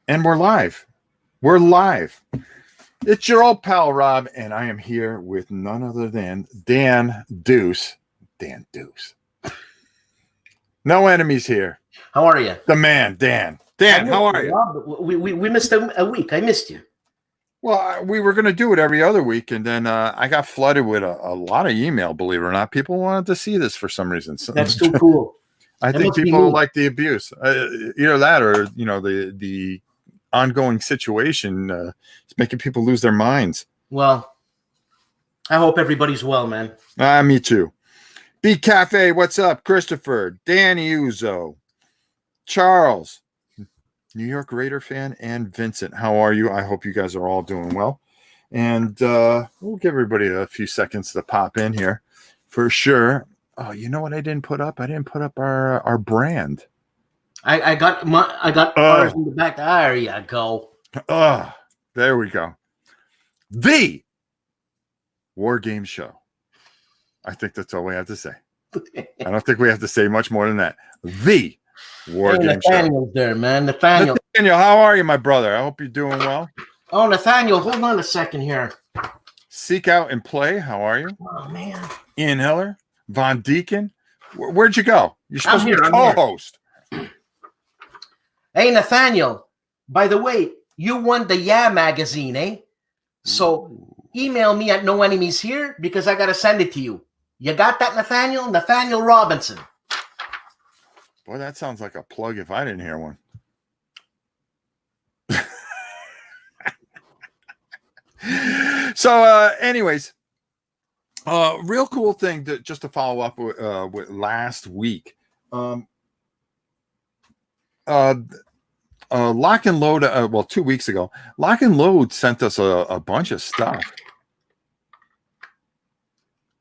And we're live. We're live. It's your old pal, Rob, and I am here with none other than Dan Deuce. Dan Deuce. No enemies here. How are you? The man, Dan. Dan, how are you? Rob, we missed a week. I missed you. Well, we were going to do it every other week, and then I got flooded with a lot of email, believe it or not. People wanted to see this for some reason. So, that's too cool. I think people like the abuse. Either that or, the ongoing situation is making people lose their minds. Well, I hope everybody's well, man. Me too. B Cafe, what's up? Christopher, Danny Uzo, Charles, New York Raider fan, and Vincent. How are you? I hope you guys are all doing well. And we'll give everybody a few seconds to pop in here for sure. Oh, you know what I didn't put up? I didn't put up our brand. I got ours in the back. There you go. There we go. The War Game Show. I think that's all we have to say. I don't think we have to say much more than that. The War Game Show. Nathaniel's there, man. Nathaniel, how are you, my brother? I hope you're doing well. Oh, Nathaniel, hold on a second here. Seek Out and Play. How are you? Oh, man. Ian Hiller, Von Deacon. Where'd you go? You're supposed to be co-host. Hey, Nathaniel, by the way, you won the Yeah magazine, eh? So email me at No Enemies Here because I got to send it to you. You got that, Nathaniel? Nathaniel Robinson. Boy, that sounds like a plug if I didn't hear one. So, anyways, real cool thing just to follow up with last week. Lock and Load, 2 weeks ago, Lock and Load sent us a bunch of stuff.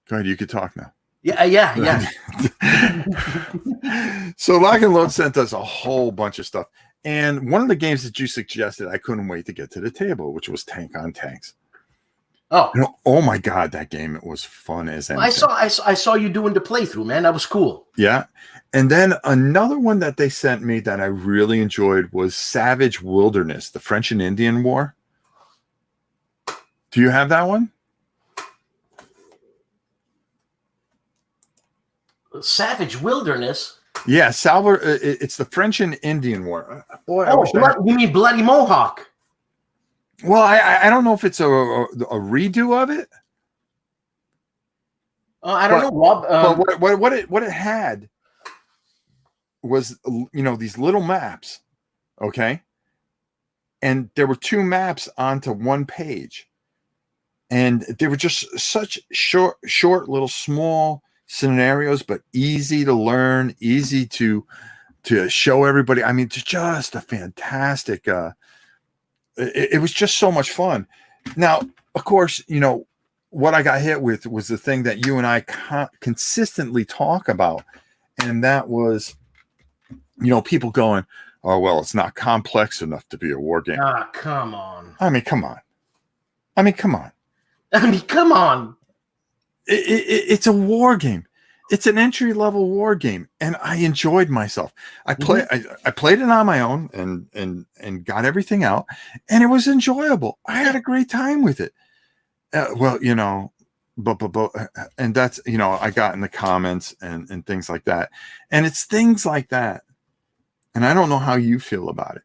Go ahead, you could talk now. Yeah. So Lock and Load sent us a whole bunch of stuff. And one of the games that you suggested, I couldn't wait to get to the table, which was Tank on Tanks. Oh my God, that game, it was fun as anything. I saw you doing the playthrough, man. That was cool. Yeah. And then another one that they sent me that I really enjoyed was Savage Wilderness, the French and Indian War. Do you have that one? Savage Wilderness? Yeah, it's the French and Indian War. Boy, you mean Bloody Mohawk? Well, I don't know if it's a redo of it. I don't know, Rob. But what it had was, these little maps, okay? And there were two maps onto one page. And they were just such short little small scenarios, but easy to learn, easy to show everybody. I mean, it's just a fantastic it was just so much fun. Now, of course, what I got hit with was the thing that you and I consistently talk about. And that was, people going, oh, well, it's not complex enough to be a war game. Come on. I mean, come on. It's a war game. It's an entry-level war game, and I enjoyed myself. I played it on my own and got everything out, and it was enjoyable. I had a great time with it. But and that's, I got in the comments and things like that, and it's things like that, and I don't know how you feel about it.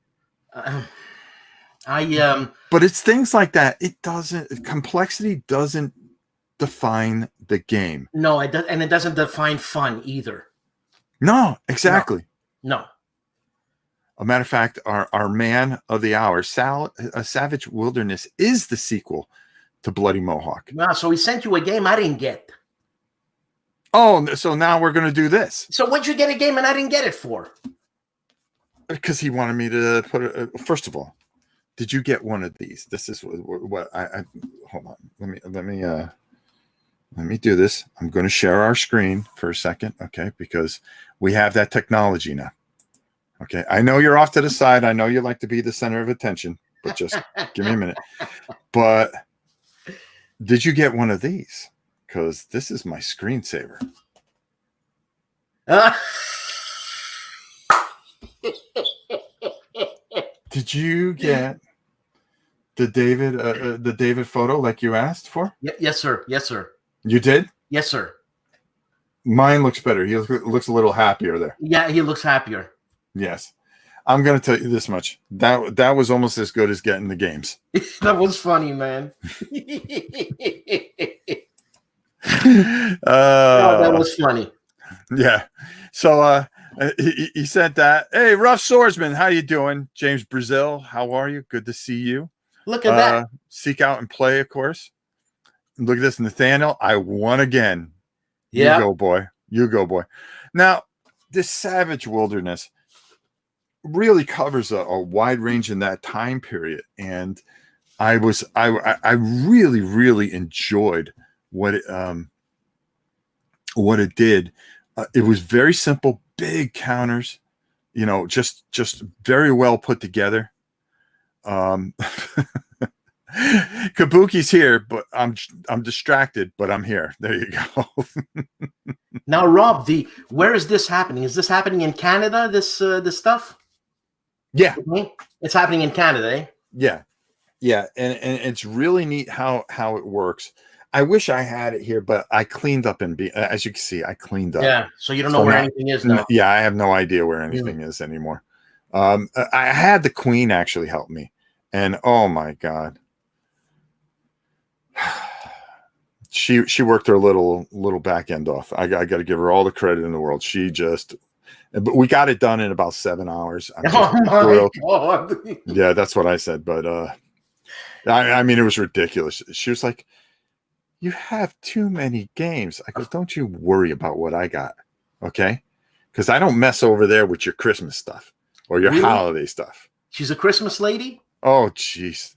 But it's things like that. Complexity doesn't define the game. No, it does, and it doesn't define fun either. No, exactly. No. A matter of fact, our man of the hour, Savage Wilderness, is the sequel to Bloody Mohawk. So he sent you a game I didn't get. Oh, so now we're going to do this. So what'd you get a game and I didn't get it for? Because he wanted me to put it. First of all, did you get one of these? This is what I hold on. Let me do this. I'm going to share our screen for a second, okay? Because we have that technology now. Okay, I know you're off to the side. I know you like to be the center of attention, but just give me a minute. But did you get one of these? Because this is my screensaver. Did you get the David photo like you asked for? Yes, sir. Yes, sir. You did? Yes, sir. Mine looks better. He looks a little happier there. Yeah, he looks happier. Yes. I'm going to tell you this much. That was almost as good as getting the games. That was funny, man. That was funny. Yeah. So he said that. Hey, Rough Swordsman, how you doing? James Brazil, how are you? Good to see you. Look at that. Seek out and play, of course. Look at this, Nathaniel. I won again. Yeah. You go, boy. You go, boy. Now, this Savage Wilderness really covers a wide range in that time period, and I really, really enjoyed what it did. It was very simple, big counters, just very well put together. Kabuki's here, but I'm distracted, but I'm here. There you go. Now, Rob, where is this happening? Is this happening in Canada? This stuff? Yeah, it's happening in Canada, eh? Yeah, and it's really neat how it works. I wish I had it here, but I cleaned up as you can see, I cleaned up. Yeah, so you don't know where anything is now. Yeah, I have no idea where anything is anymore. I had the Queen actually help me, and oh my God, she worked her little back end off. I got to give her all the credit in the world. But we got it done in about 7 hours. Oh my God. Yeah, that's what I said. But I mean, it was ridiculous. She was like, "You have too many games." I go, "Don't you worry about what I got, okay? Because I don't mess over there with your Christmas stuff or your holiday stuff." She's a Christmas lady? Oh, jeez.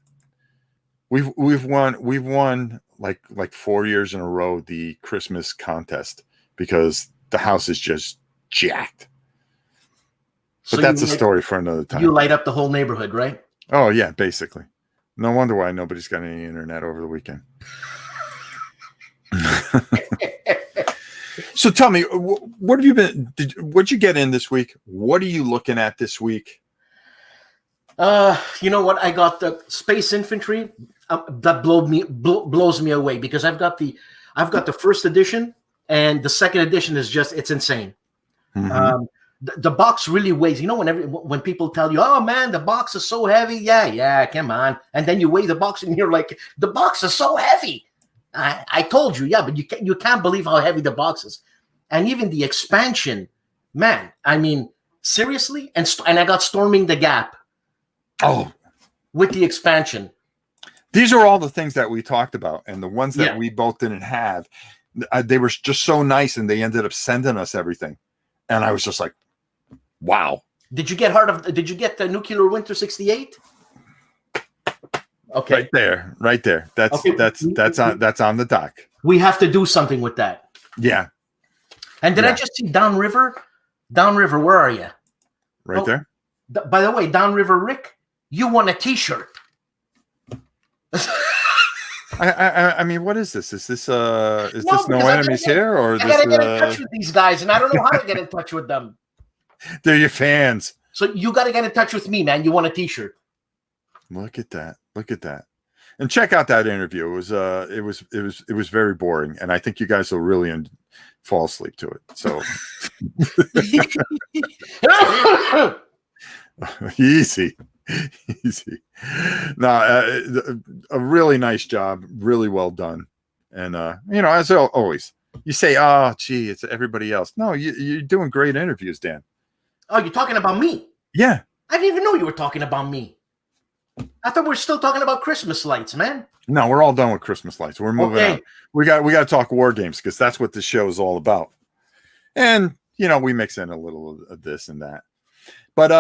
We've won like 4 years in a row the Christmas contest because the house is just jacked. But that's a story for another time. You light up the whole neighborhood, right? Oh, yeah, basically. No wonder why nobody's got any internet over the weekend. So tell me, what have you been? What'd you get in this week? What are you looking at this week? You know what? I got the Space Infantry. That blows me away because I've got the first edition, and the second edition is it's insane. Mm-hmm. The box really weighs. You know, when people tell you, "Oh man, the box is so heavy," yeah, come on, and then you weigh the box and you're like, "The box is so heavy." I told you, yeah, but you can't believe how heavy the box is, and even the expansion, man. I mean, seriously, and I got Storming the Gap. Oh, with the expansion. These are all the things that we talked about, and the ones that we both didn't have. They were just so nice, and they ended up sending us everything, and I was just like, "Wow!" Did you get the Nuclear Winter 68? Okay, right there. That's on the dock. We have to do something with that. Yeah. And did I just see Downriver? Downriver, where are you? Right there. By the way, Downriver Rick, you won a T-shirt. I mean, what is this? Is this No Enemies Here, or I gotta get in touch with these guys, and I don't know how to get in touch with them. They're your fans. So you got to get in touch with me, man. You want a T-shirt? Look at that! And check out that interview. It was very boring, and I think you guys will really fall asleep to it. So easy. No, a really nice job, really well done, and as always, you say, "Oh, gee, it's everybody else." No, you're doing great interviews, Dan. Oh, you're talking about me? Yeah. I didn't even know you were talking about me. I thought we were still talking about Christmas lights, man. No, we're all done with Christmas lights. We're moving on. We got to talk war games because that's what this show is all about. And we mix in a little of this and that. But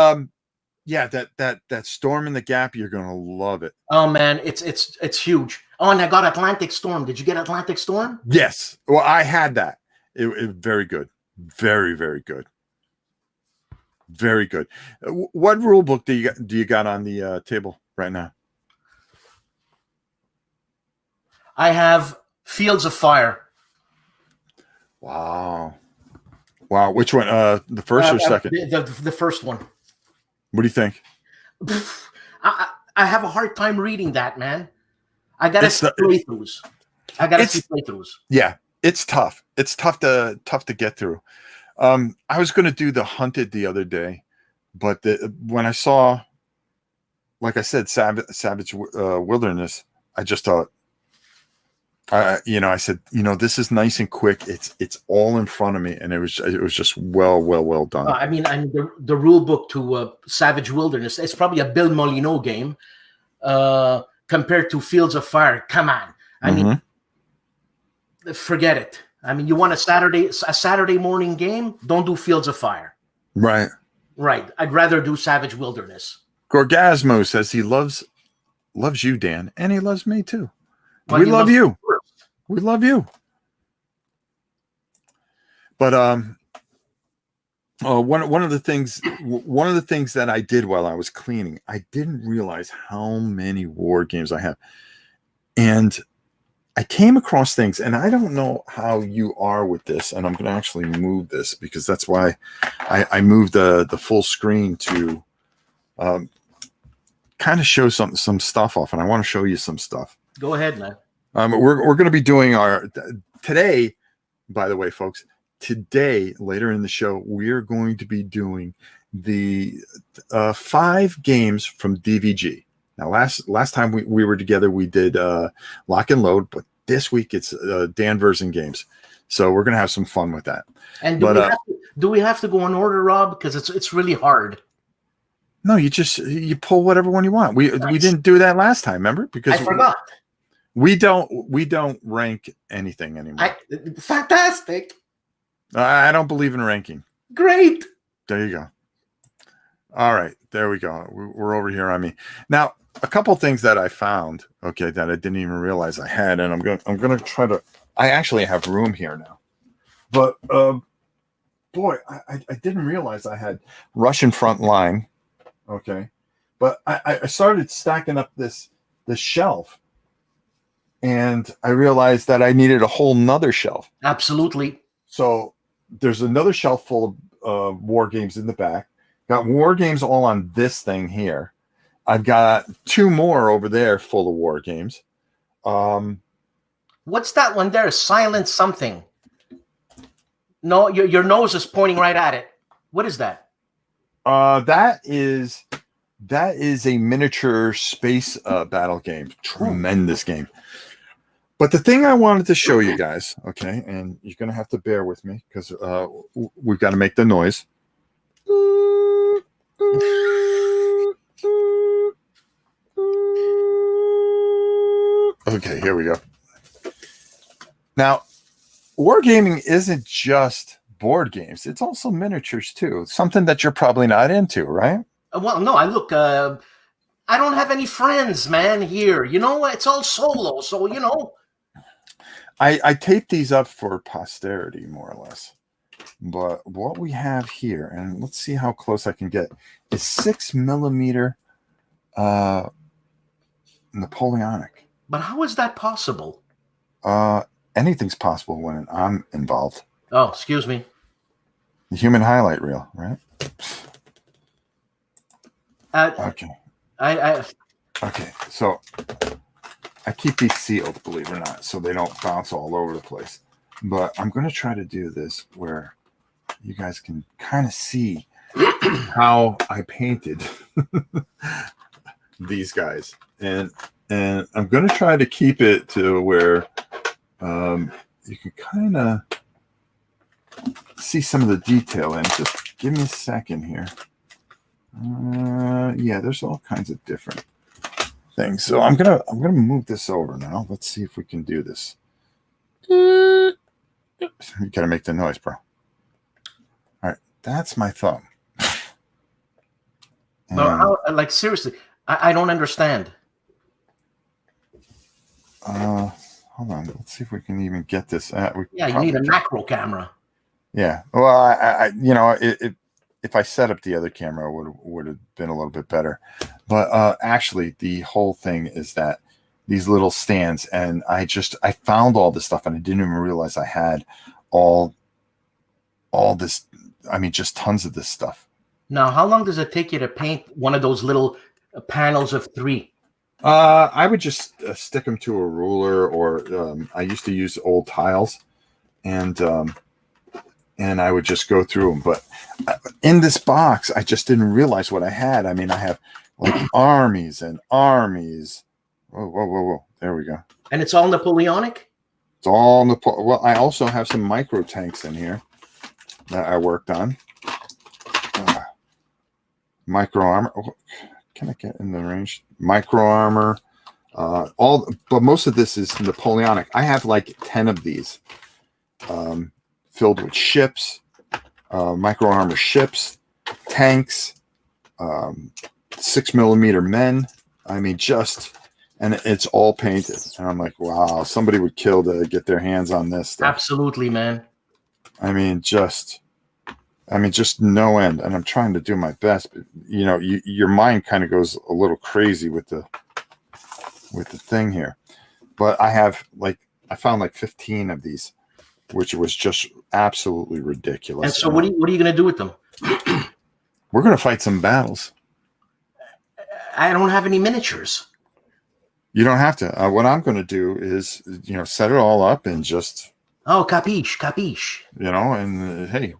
yeah, that Storm in the Gap, you're gonna love it. Oh man, it's huge. Oh, and I got Atlantic Storm. Did you get Atlantic Storm? Yes. Well, I had that. It very good. Very, very good. Very good. What rule book do you got on the table right now? I have Fields of Fire. Wow. Which one? The first or second? The first one. What do you think? I have a hard time reading that, man. I gotta see playthroughs. Yeah, it's tough. It's tough to get through. I was going to do the Hunted the other day, but when I saw, like I said, Savage Wilderness, I just thought, I said, this is nice and quick. It's all in front of me, and it was just well done. I mean, the rule book to Savage Wilderness, it's probably a Bill Molyneux game compared to Fields of Fire. Come on, I mean, forget it. I mean, you want a Saturday morning game? Don't do Fields of Fire. Right. I'd rather do Savage Wilderness. Gorgasmo says he loves you, Dan, and he loves me too. Well, we love you. We love you. But one of the things that I did while I was cleaning, I didn't realize how many war games I have, and I came across things, and I don't know how you are with this, and I'm going to actually move this because that's why I moved the full screen to kind of show some stuff off, and I want to show you some stuff. Go ahead, man. We're going to be doing today, by the way, folks, later in the show, we're going to be doing the 5 games from DVG. Now, last time we were together, we did Lock and Load, but this week it's Dan Versen games. So we're going to have some fun with that. And do we have to go in order, Rob? Because it's really hard. No, you pull whatever one you want. We didn't do that last time, remember? Because I forgot. We don't rank anything anymore. Fantastic. I don't believe in ranking. Great. There you go. All right, there we go. We're over here on me. Now, a couple things that I found, okay, that I didn't even realize I had, and I'm gonna try to. I actually have room here now, but boy, I didn't realize I had Russian front line. Okay, but I started stacking up this shelf. And I realized that I needed a whole nother shelf. Absolutely. So there's another shelf full of war games in the back. Got war games all on this thing here. I've got 2 more over there full of war games. What's that one there? Silent something. No, your nose is pointing right at it. What is that? That is a miniature space battle game. Tremendous game. But the thing I wanted to show you guys, okay, and you're going to have to bear with me because we've got to make the noise. Okay, here we go. Now, wargaming isn't just board games. It's also miniatures, too. Something that you're probably not into, right? Well, no, I don't have any friends, man, here. You know, it's all solo, so, I taped these up for posterity, more or less. But what we have here, and let's see how close I can get, is 6mm Napoleonic. But how is that possible? Anything's possible when I'm involved. Oh, excuse me. The human highlight reel, right? Okay. Okay, so I keep these sealed, believe it or not, so they don't bounce all over the place. But I'm going to try to do this where you guys can kind of see how I painted these guys. And I'm going to try to keep it to where you can kind of see some of the detail in. Just give me a second here. Yeah, there's all kinds of different things. So I'm gonna move this over now. Let's see if we can do this. You gotta make the noise, bro. All right, that's my thumb. No, seriously, I don't understand. Hold on. Let's see if we can even get this. You need a macro camera. Yeah. Well, if I set up the other camera, would have been a little bit better. But actually, the whole thing is that these little stands, and I found all this stuff, and I didn't even realize I had all this. I mean, just tons of this stuff. Now, how long does it take you to paint one of those little panels of 3? I would just stick them to a ruler, or I used to use old tiles, and I would just go through them. But in this box, I just didn't realize what I had. I mean, I have like armies and armies. Whoa, whoa, whoa, whoa! There we go. And it's all Napoleonic? It's all well, I also have some micro tanks in here that I worked on. Micro armor. Oh, can I get in the range? Micro armor. But most of this is Napoleonic. I have like 10 of these filled with ships, micro armor ships, tanks, 6mm men. I mean, and it's all painted. And I'm like, wow, somebody would kill to get their hands on this stuff. Absolutely, man. I mean, just no end. And I'm trying to do my best, but your mind kind of goes a little crazy with the thing here. But I found like 15 of these, which was just absolutely ridiculous. And so what are you going to do with them? We're going to fight some battles. I don't have any miniatures. You don't have to. What I'm going to do is, set it all up and just. Oh, capiche. And hey,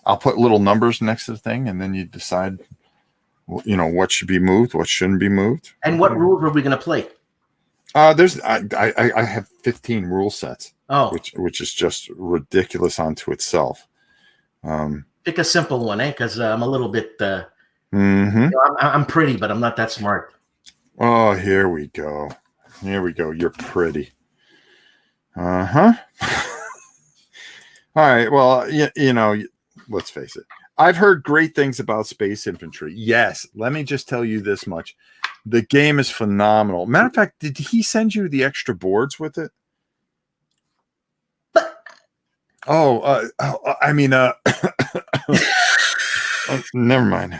I'll put little numbers next to the thing, and then you decide, what should be moved, what shouldn't be moved. And what rules are we going to play? I have 15 rule sets. Oh, which is just ridiculous unto itself. Pick a simple one, because I'm a little bit. I'm pretty, but I'm not that smart. Oh, here we go. You're pretty. All right. Well, let's face it. I've heard great things about Space Infantry. Yes. Let me just tell you this much. The game is phenomenal. Matter of fact, did he send you the extra boards with it? I mean, never mind.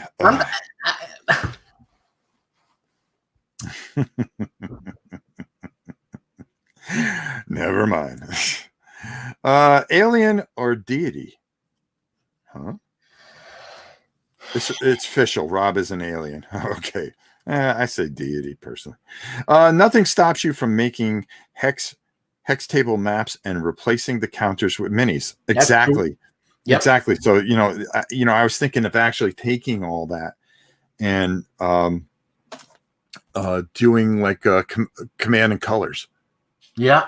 Never mind. Alien or deity? Huh? It's official. Rob is an alien. Okay. I say deity personally. Nothing stops you from making hex table maps and replacing the counters with minis. Exactly. Yep. Exactly. So, I was thinking of actually taking all that and doing like command and colors. Yeah.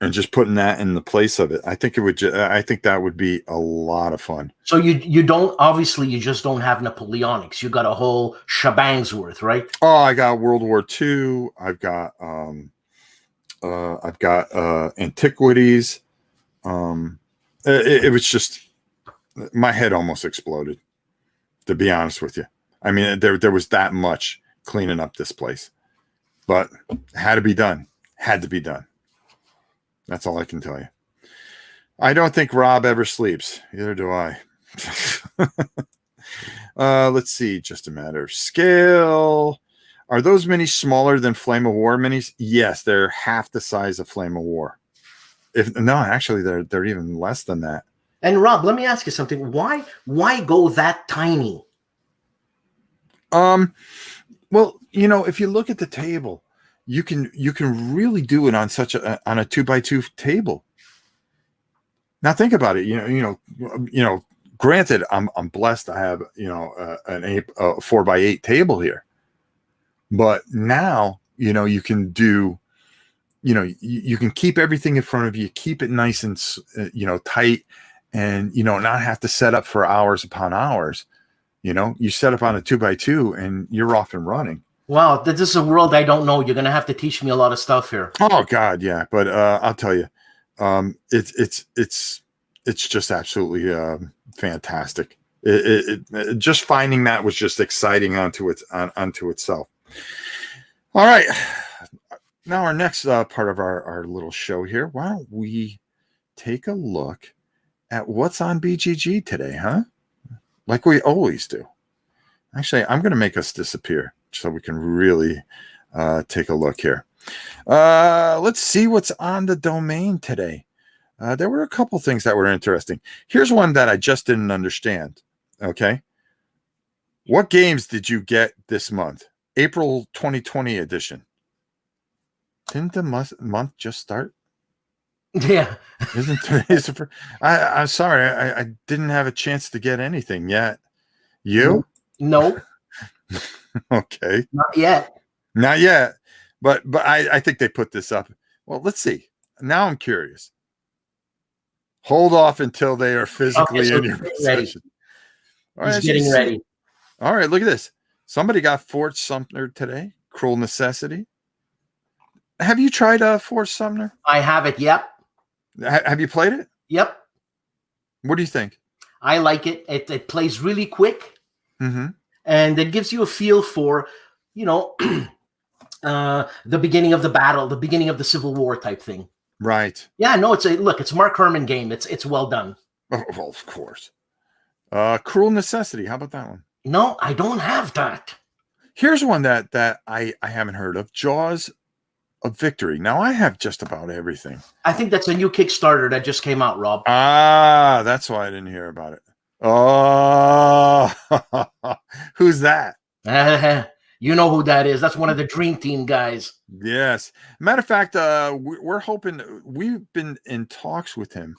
And just putting that in the place of it. I think that would be a lot of fun. So you just don't have Napoleonics. You got a whole shebang's worth, right? Oh, I got World War II. I've got antiquities. It was just, my head almost exploded, to be honest with you. I mean, there was that much cleaning up this place, but it had to be done. That's all I can tell you. I don't think Rob ever sleeps. Neither do I. Let's see. Just a matter of scale. Are those minis smaller than Flame of War minis? Yes, they're half the size of Flame of War. Actually, they're even less than that. And Rob, let me ask you something. Why go that tiny? Well, if you look at the table, you can really do it on such a 2x2 table. Now think about it. Granted, I'm blessed. I have a 4x8 table here, but now you can do. You can keep everything in front of you, keep it nice and tight, and not have to set up for hours upon hours. You set up on a 2x2 and you're off and running. Wow, this is a world I don't know. You're gonna have to teach me a lot of stuff here. Oh God, yeah. But I'll tell you, it's just absolutely fantastic. It just finding that was just exciting unto itself. All right, now our next part of our little show here. Why don't we take a look at what's on BGG today, huh? Like we always do. Actually, I'm going to make us disappear so we can really take a look here. Let's see what's on the domain today. There were a couple things that were interesting. Here's one that I just didn't understand. Okay. What games did you get this month? April 2020 edition. Didn't the month just start? Yeah. Isn't today's the first? I'm sorry, I didn't have a chance to get anything yet. You? No, Okay. not yet. Not yet. But I think they put this up. Well, let's see. Now I'm curious. Hold off until they are physically in your possession. He's getting ready. All right, look at this. Somebody got Fort Sumter today. Cruel Necessity. Have you tried Fort Sumter? I have it. Yep. Have you played it? Yep. What do you think? I like it. It plays really quick. Mm-hmm. And it gives you a feel for, the beginning of the battle, the beginning of the Civil War type thing. Right. Yeah, no, it's Mark Herman game. It's well done. Oh, well, of course. Cruel Necessity. How about that one? No, I don't have that. Here's one that I haven't heard of. Jaws of Victory. Now I have just about everything. I think that's a new Kickstarter that just came out, Rob. Ah, that's why I didn't hear about it. Oh, who's that? You know who that is. That's one of the Dream Team guys. Yes. Matter of fact, we're hoping, we've been in talks with him,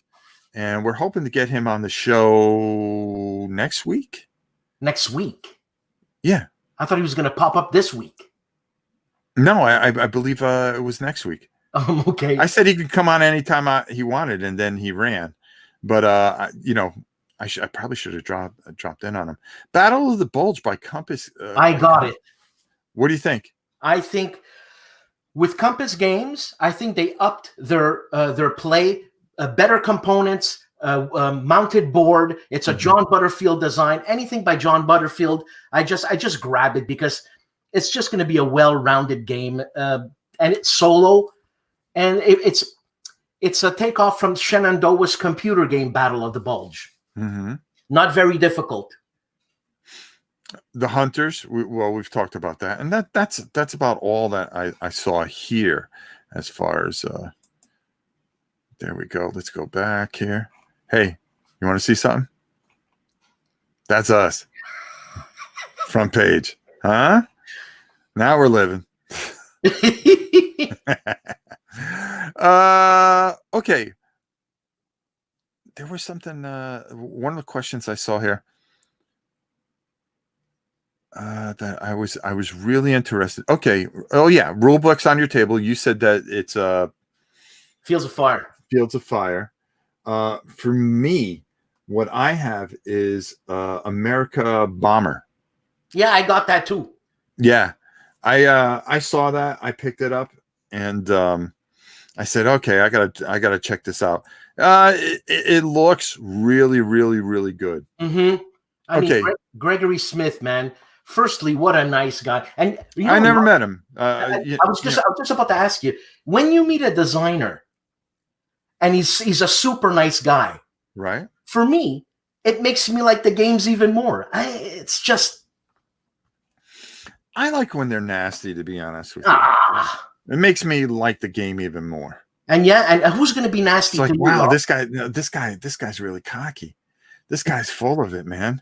and we're hoping to get him on the show next week. Next week? Yeah. I thought he was going to pop up this week. No, I believe it was next week. Okay. I said he could come on anytime he wanted, and then he ran. But I probably should have dropped in on him. Battle of the Bulge by Compass. I got it. What do you think? I think with Compass Games, I think they upped their play, better components, mounted board. It's a John Butterfield design. Anything by John Butterfield, I just grab it because it's just going to be a well-rounded game, and it's solo, and it's a takeoff from Shenandoah's computer game Battle of the Bulge. Mm-hmm. Not very difficult. The Hunters, we've talked about that, and that's about all that I saw here as far as there we go. Let's go back here. Hey, you want to see something? That's us. Front page. Huh? Now we're living. Okay. There was something, one of the questions I saw here that I was really interested. Okay. Oh yeah. Rule books on your table. You said that it's Fields of Fire. Fields of Fire. For me, what I have is America Bomber. Yeah, I got that too. Yeah. I saw that. I picked it up, and I said, okay, I gotta check this out. It looks really, really, really good. Mm-hmm. I mean, Gregory Smith, man. Firstly, what a nice guy. And I never met him. I was just about to ask you, when you meet a designer and he's a super nice guy, right? For me, it makes me like the games even more. It's just, I like when they're nasty, to be honest with you. It makes me like the game even more. And yeah, and who's going to be nasty? It's like, to wow, you, this guy's really cocky. This guy's full of it, man.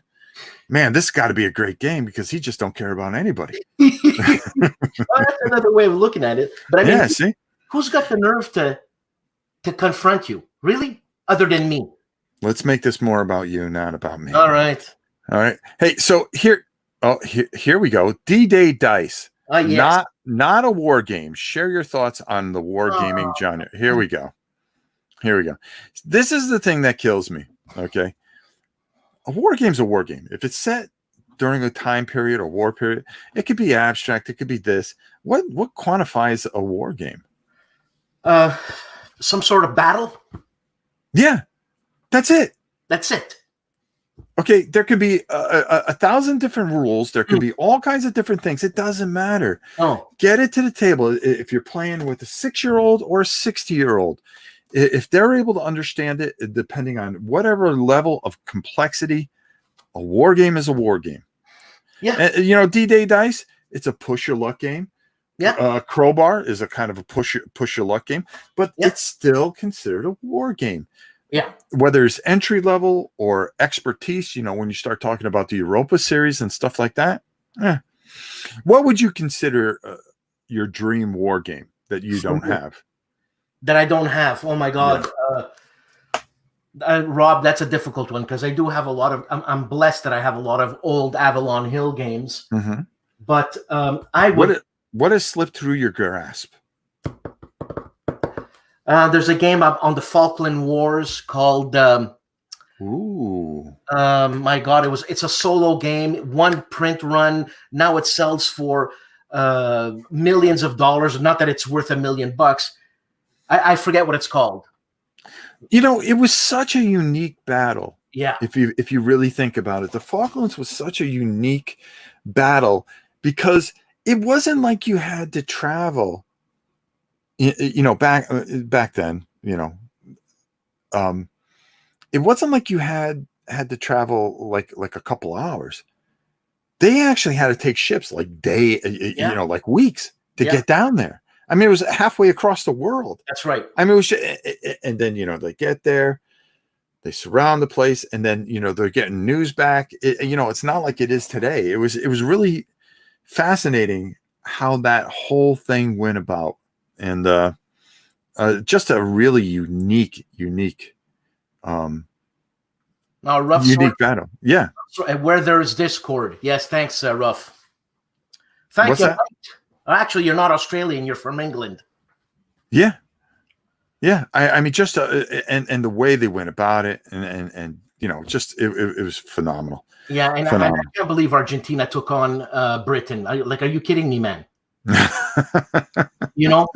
Man, this got to be a great game because he just don't care about anybody. Well, that's another way of looking at it. But I mean, yeah, see, who's got the nerve to confront you, really, other than me? Let's make this more about you, not about me. All right. Hey, so here we go. D-Day Dice. Yes. Not a war game. Share your thoughts on the war gaming genre. Here we go. This is the thing that kills me. Okay. A war game's a war game. If it's set during a time period or war period, it could be abstract. It could be this. What quantifies a war game? Some sort of battle. Yeah, that's it. That's it. Okay, there could be a thousand different rules. There could be all kinds of different things. It doesn't matter. Oh, get it to the table. If you're playing with a 6-year-old or a 60-year-old, if they're able to understand it, depending on whatever level of complexity, a war game is a war game. Yeah. And, D-Day Dice, it's a push your luck game. Yeah. Crowbar is a kind of a push your luck game, but it's still considered a war game. Yeah. whether it's entry level or expertise, when you start talking about the Europa series and stuff like that. What would you consider your dream war game that you don't have? That I don't have. Oh my God. Rob, that's a difficult one because I do have a lot of. I'm blessed that I have a lot of old Avalon Hill games. Mm-hmm. But I would. What has slipped through your grasp? There's a game up on the Falkland Wars called. Ooh. My God, it's a solo game, one print run. Now it sells for millions of dollars. Not that it's worth $1 million. I forget what it's called. It was such a unique battle. Yeah. If you really think about it, the Falklands was such a unique battle because it wasn't like you had to travel. Back then, it wasn't like you had to travel like a couple hours. They actually had to take ships like like weeks to get down there. I mean, it was halfway across the world. That's right. I mean, it was and then, they get there, they surround the place, and then, they're getting news back. It's not like it is today. It was really fascinating how that whole thing went about. And just a really unique battle. Yeah. Where there is discord. Yes, thanks, Ruff. Thank What's you. that? Actually, you're not Australian. You're from England. Yeah. Yeah. I mean, just and the way they went about it, and just it was phenomenal. Yeah, and I can't believe Argentina took on Britain. Are you kidding me, man? No,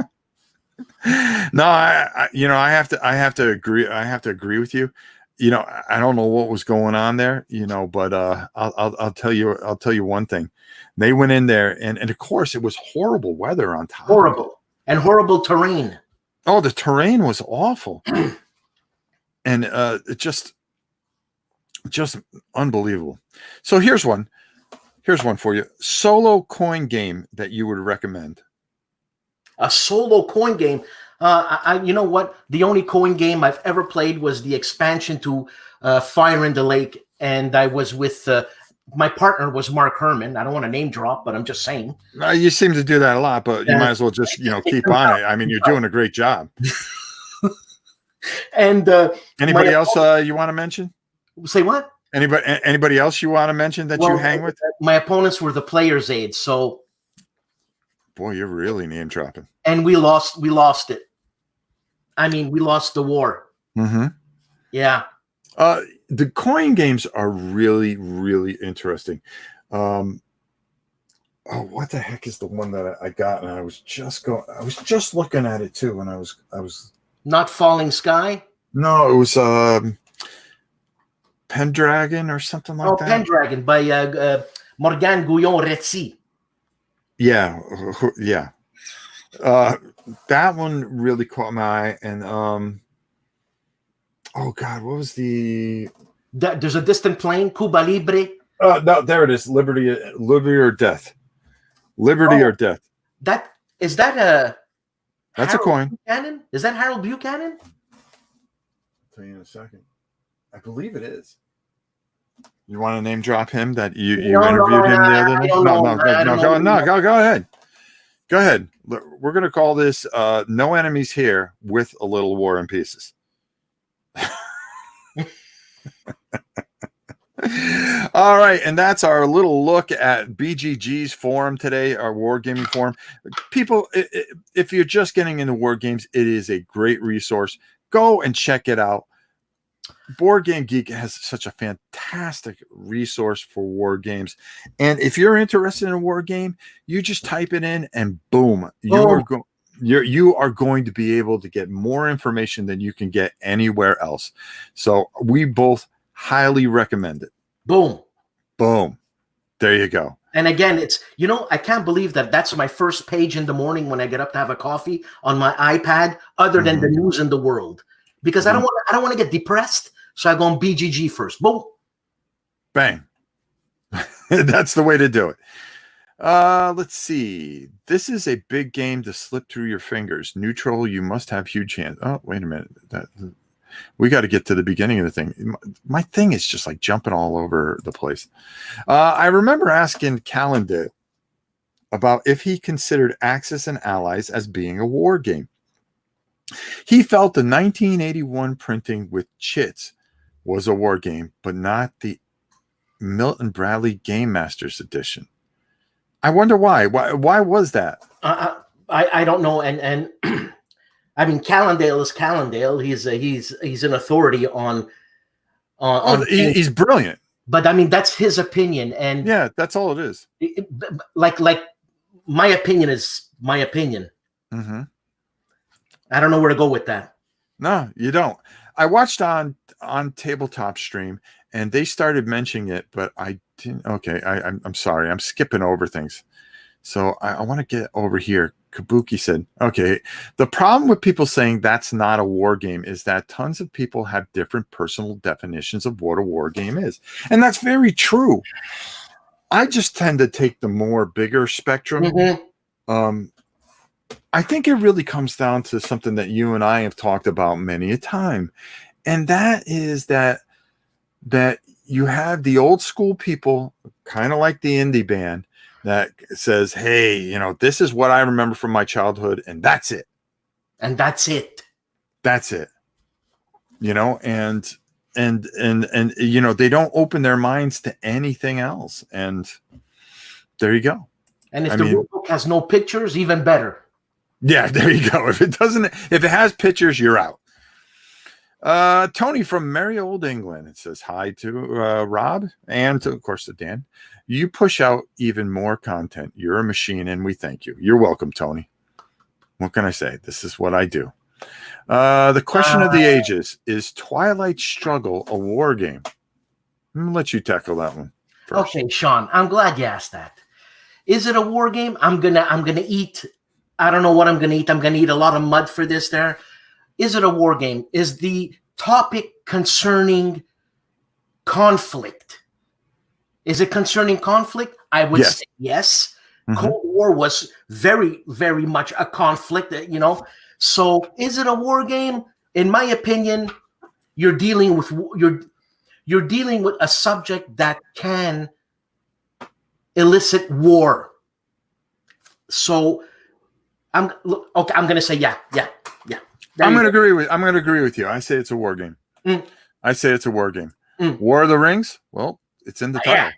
I have to agree. I have to agree with you. I don't know what was going on there, but I'll tell you one thing. They went in there, and of course it was horrible weather on top. Horrible terrain. Oh, the terrain was awful. And it just unbelievable. So here's one for you. Solo coin game that you would recommend. A solo coin game. You know what? The only coin game I've ever played was the expansion to Fire in the Lake, and I was with my partner was Mark Herman. I don't want to name drop, but I'm just saying. You seem to do that a lot, but you might as well just keep on it. I mean, you're doing a great job. And anybody else you want to mention? Say what? Anybody else you want to mention that you hang with? My opponents were the Players' Aid, so. Boy, you're really name dropping. And we lost it. I mean, we lost the war. Mm-hmm. Yeah. The coin games are really, really interesting. What the heck is the one that I got? And I was just looking at it too. And I was Not Falling Sky. No, it was Pendragon or something like that. Pendragon by Morgan Guyon-Retzi. Yeah. That one really caught my eye. And oh God, what was there's a Distant Plane, Cuba Libre. No, there it is. Liberty or Death. Or Death. That's a coin. Buchanan? Is that Harold Buchanan? I'll tell you in a second. I believe it is. You want to name drop him that you interviewed him the other night? No, go ahead. Go ahead. We're going to call this No Enemies Here with a Little War and Pieces. All right, and that's our little look at BGG's forum today, our wargaming forum. People, if you're just getting into war games, it is a great resource. Go and check it out. BoardGameGeek has such a fantastic resource for war games. And if you're interested in a war game, you just type it in and boom, you are going to be able to get more information than you can get anywhere else. So we both highly recommend it. Boom. There you go. And again, it's, I can't believe that's my first page in the morning when I get up to have a coffee on my iPad, other than the news in the world, because I don't want to get depressed. So I go on BGG first. Boom. Bang. That's the way to do it. Let's see. This is a big game to slip through your fingers. Neutral, you must have huge hands. Oh, wait a minute. We got to get to the beginning of the thing. My thing is just like jumping all over the place. I remember asking Callendale about if he considered Axis and Allies as being a war game. He felt the 1981 printing with chits was a war game, but not the Milton Bradley Game Masters edition. I wonder why. Why was that? I don't know. And I mean, Callendale is Callendale. He's an authority on he's brilliant. But I mean, that's his opinion, and yeah, that's all it is. Like my opinion is my opinion. Mm-hmm. I don't know where to go with that. No, you don't. I watched on Tabletop stream, and they started mentioning it, but I didn't. Okay, I'm sorry. I'm skipping over things. So I want to get over here. Kabuki said, okay, the problem with people saying that's not a war game is that tons of people have different personal definitions of what a war game is. And that's very true. I just tend to take the more bigger spectrum. Mm-hmm. I think it really comes down to something that you and I have talked about many a time. And that is that you have the old school people, kind of like the indie band, that says, hey, you know, this is what I remember from my childhood, and that's it. And that's it. That's it. You know, and you know, they don't open their minds to anything else. And there you go. And if the rule book has no pictures, even better. Yeah, there you go. If it has pictures, you're out. Tony from merry old England. It says hi to Rob and to, of course, to Dan. You push out even more content. You're a machine, and we thank you. You're welcome, Tony. What can I say? This is what I do. The question of the ages, is Twilight Struggle a war game? I'm gonna let you tackle that one first. Okay, Sean. I'm glad you asked that. Is it a war game? I'm gonna eat. I don't know what I'm gonna eat. I'm gonna eat a lot of mud for this. There. Is it a war game? Is the topic concerning conflict? Is it concerning conflict? I would say yes. Mm-hmm. Cold War was very, very much a conflict, you know. So is it a war game? In my opinion, you're dealing with a subject that can elicit war. So I'm going to say yeah. I'm going to agree with you. I say it's a war game. Mm. I say it's a war game. Mm. War of the Rings? Well, it's in the title. Yeah.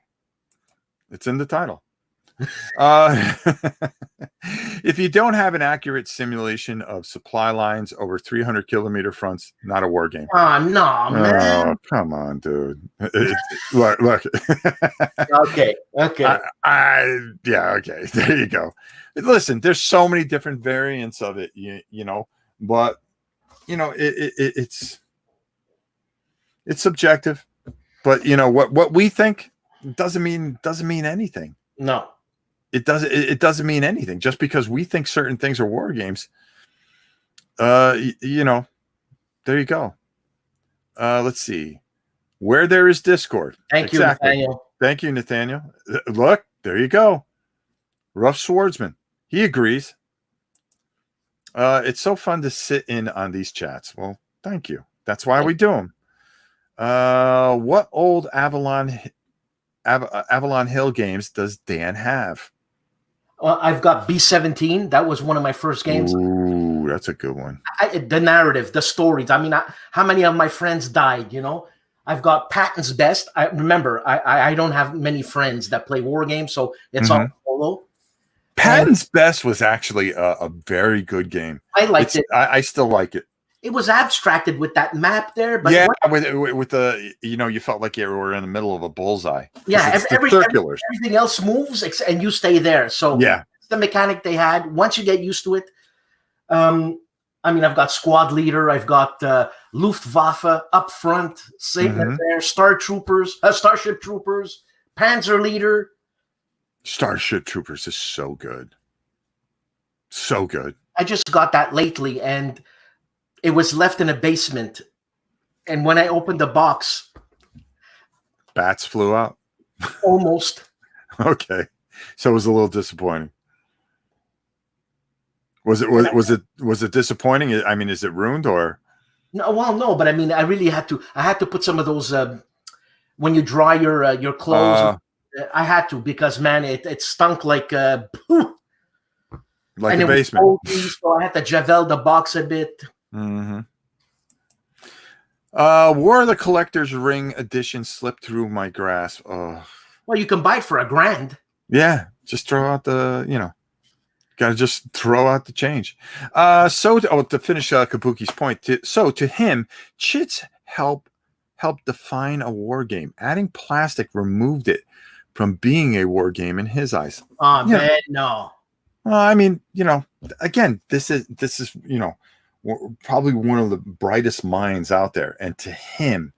It's in the title. If you don't have an accurate simulation of supply lines over 300 kilometer fronts, not a war game. Oh, no, man. Oh, come on, dude. Look. Okay. Yeah, okay. There you go. Listen, there's so many different variants of it, you know, but, you know, it's subjective. But, you know, what we think doesn't mean anything. No. It doesn't mean anything. Just because we think certain things are war games, you know, there you go. Let's see. Where there is discord. Thank you, Nathaniel. Thank you, Nathaniel. Look, there you go. Rough Swordsman. He agrees. It's so fun to sit in on these chats. Well, thank you. That's why we do them. What old Avalon Hill games does Dan have? I've got B-17. That was one of my first games. Ooh, that's a good one. The narrative, the stories. I mean, how many of my friends died, you know? I've got Patton's Best. I don't have many friends that play war games, so it's all solo. Patton's Best was actually a very good game. I liked it. I still like it. It was abstracted with that map there, but yeah, with the, you know, you felt like you were in the middle of a bullseye. Yeah, everything else moves and you stay there. So yeah, it's the mechanic they had. Once you get used to it, I mean, I've got Squad Leader, I've got Luftwaffe up front, Satan there, Starship Troopers, Panzer Leader. Starship Troopers is so good, so good. I just got that lately, and it was left in a basement, and when I opened the box, bats flew out. Almost. Okay, so it was a little disappointing. Was it disappointing? I mean, is it ruined or? No, well, no, but I mean, I really had to. I had to put some of those when you dry your clothes. I had to because man, it stunk like and like a it was basement. moldy, so I had to javel the box a bit. Mm-hmm. War of the Collector's Ring edition slipped through my grasp. Oh. Well, you can buy it for $1,000. Yeah, just throw out the, gotta just throw out the change. To finish Kabuki's point, to him, chits help define a war game. Adding plastic removed it from being a war game in his eyes. Oh man, no. I mean, again, this is probably one of the brightest minds out there, and to him,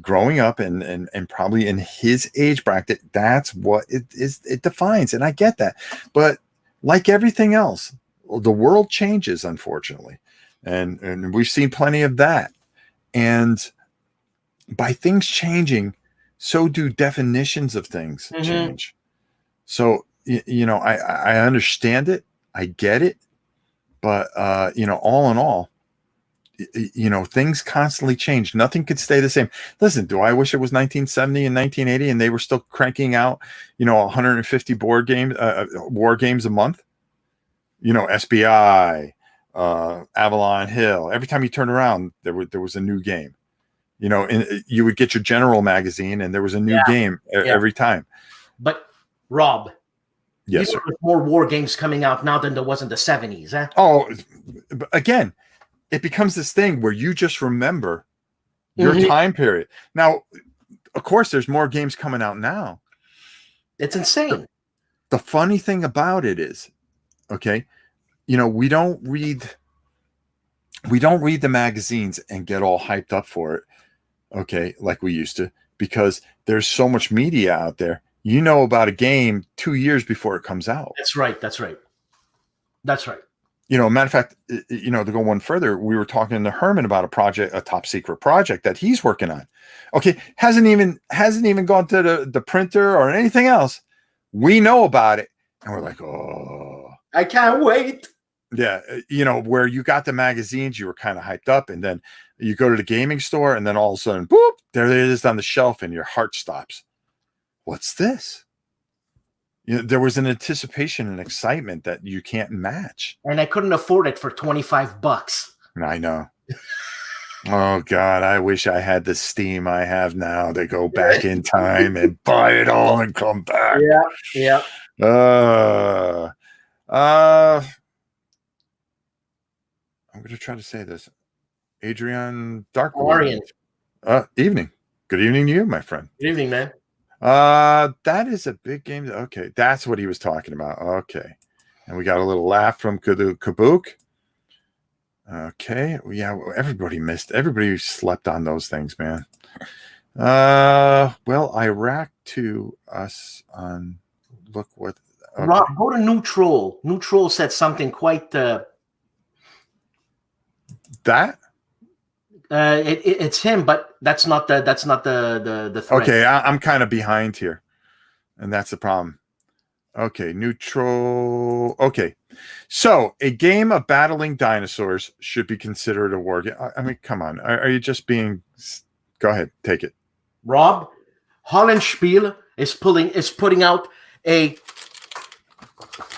growing up and probably in his age bracket, that's what it defines, and I get that. But like everything else, the world changes, unfortunately, and we've seen plenty of that. And by things changing, so do definitions of things change. So I understand it, I get it, but all in all, things constantly change. Nothing could stay the same. Listen, do I wish it was 1970 and 1980 and they were still cranking out 150 board games, war games a month? SBI, Avalon Hill. Every time you turn around, there was a new game. And you would get your general magazine and there was a new game every time. But Rob, yes, sir. There's more war games coming out now than there was in the 70s, huh? Oh, again, it becomes this thing where you just remember your time period. Now, of course, there's more games coming out now. It's insane. The funny thing about it is, okay, we don't read the magazines and get all hyped up for it, okay, like we used to, because there's so much media out there. You know about a game 2 years before it comes out. That's right. Matter of fact, to go one further, we were talking to Herman about a top secret project that he's working on. Okay, hasn't even gone to the printer or anything else. We know about it, and we're like, oh, I can't wait. Yeah, where you got the magazines, you were kind of hyped up, and then you go to the gaming store, and then all of a sudden, boop, there it is on the shelf, and your heart stops. What's this? There was an anticipation and excitement that you can't match. And I couldn't afford it for $25. I know. Oh God, I wish I had the steam I have now to go back in time and buy it all and come back. Yeah. I'm going to try to say this. Adrian Darkwood. Evening. Good evening to you, my friend. Good evening, man. That is a big game. Okay, that's what he was talking about. Okay. And we got a little laugh from Kabook. Okay. Yeah, everybody slept on those things, man. Well, Iraq to us on look what okay. Rob, go to Neutral. Neutral said something quite that it's him, but that's not the thread. Okay, I'm kind of behind here, and that's the problem. Okay, Neutral. Okay, so a game of battling dinosaurs should be considered a war game. I mean, come on, are you just being? Go ahead, take it. Rob, Hollandspiel is putting out a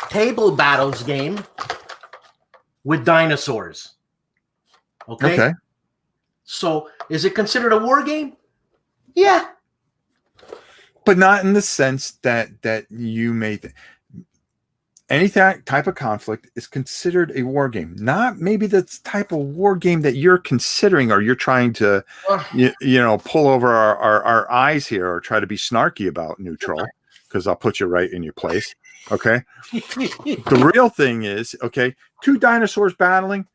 table battles game with dinosaurs. Okay. So, is it considered a war game? Yeah. But not in the sense that you may any type of conflict is considered a war game. Not maybe the type of war game that you're considering or you're trying to pull over our eyes here or try to be snarky about, Neutral, because I'll put you right in your place. Okay. The real thing is, okay, two dinosaurs battling.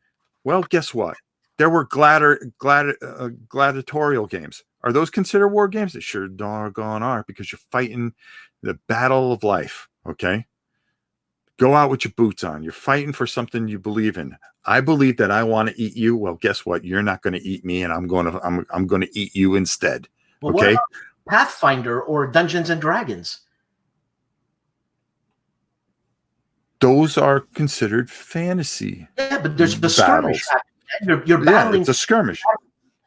Well, guess what? There were gladiatorial games. Are those considered war games? They sure doggone are, because you're fighting the battle of life. Okay, go out with your boots on. You're fighting for something you believe in. I believe that I want to eat you. Well, guess what? You're not going to eat me, and I'm going to eat you instead. Well, okay. What about Pathfinder or Dungeons and Dragons? Those are considered fantasy. Yeah, but there's the skirmish You're battling. It's a skirmish.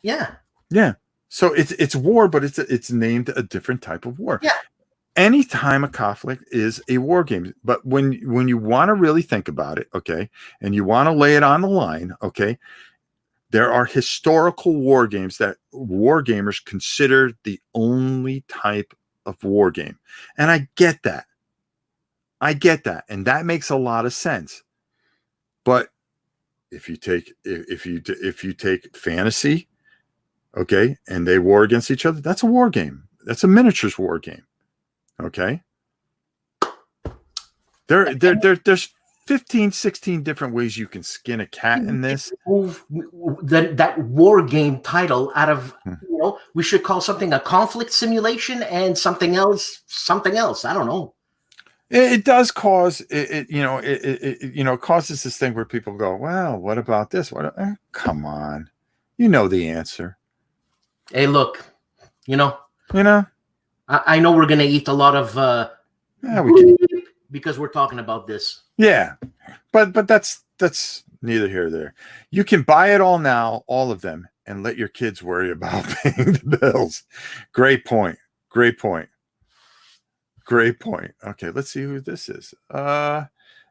Yeah. Yeah. So it's war, but it's named a different type of war. Yeah. Anytime a conflict is a war game, but when you want to really think about it, okay, and you want to lay it on the line, okay, there are historical war games that war gamers consider the only type of war game, and I get that, and that makes a lot of sense. But if you take fantasy, okay, and they war against each other, that's a war game. That's a miniatures war game. Okay. There's 15, 16 different ways you can skin a cat in this. Move that war game title out of, we should call something a conflict simulation and something else. I don't know. It does cause it causes this thing where people go, well, what about this? Come on, you know the answer. Hey, look, I know we're gonna eat a lot of because we're talking about this. Yeah, but that's neither here nor there. You can buy it all now, all of them, and let your kids worry about paying the bills. Great point. Okay, let's see who this is.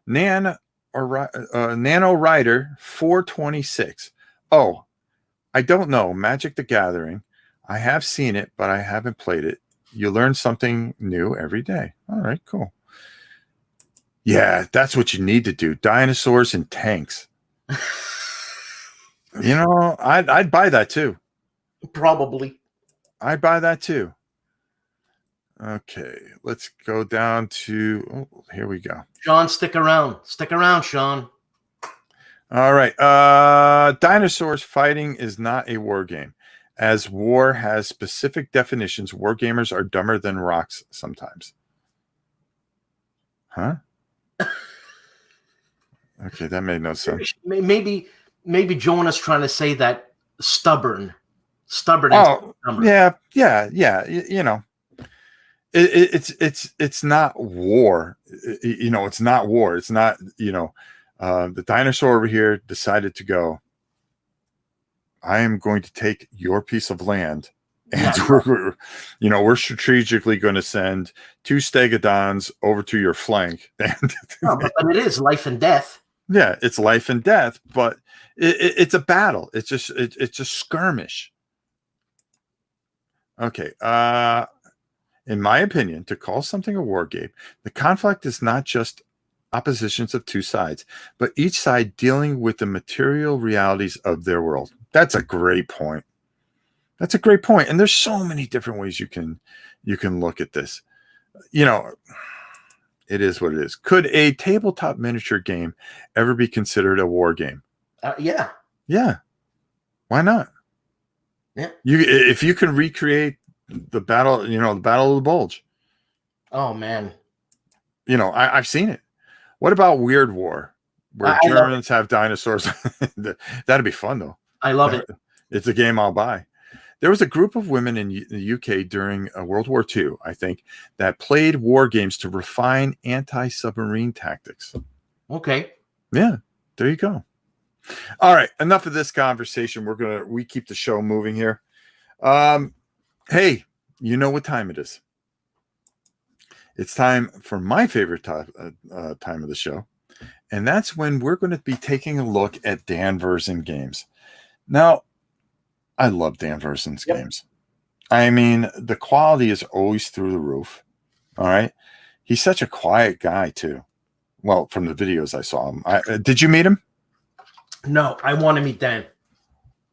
Nano Rider 426. Oh, I don't know. Magic the Gathering. I have seen it, but I haven't played it. You learn something new every day. All right, cool. Yeah, that's what you need to do. Dinosaurs and tanks. I'd buy that too. Probably. I'd buy that too. Okay, let's go down to, here we go. Sean, stick around. Stick around, Sean. All right. Dinosaurs fighting is not a war game. As war has specific definitions, war gamers are dumber than rocks sometimes. Huh? Okay, that made no sense. Maybe Jonah's trying to say that stubborn. Oh, yeah. It's not war. It's not war. It's not, the dinosaur over here decided to go, I am going to take your piece of land, and we're strategically going to send 2 stegodons over to your flank. But it is life and death. Yeah, it's life and death, but it's a battle. It's just skirmish. Okay. In my opinion, to call something a war game, the conflict is not just oppositions of two sides, but each side dealing with the material realities of their world. That's a great point. And there's so many different ways you can look at this. It is what it is. Could a tabletop miniature game ever be considered a war game? Yeah. Yeah. Why not? Yeah. If you can recreate the battle, the Battle of the Bulge. Oh man. I've seen it. What about Weird War, where Germans have dinosaurs? That'd be fun though. I love it. It's a game I'll buy. There was a group of women in the UK during World War II, I think, that played war games to refine anti-submarine tactics. Okay. Yeah, there you go. All right, enough of this conversation. We keep the show moving here. Hey, you know what time it is. It's time for my favorite time of the show, and that's when we're going to be taking a look at Dan Versen games. Now, I love Dan Versen's games. I mean, the quality is always through the roof. All right. He's such a quiet guy, too. Well, from the videos I saw him. Did you meet him? No, I want to meet Dan.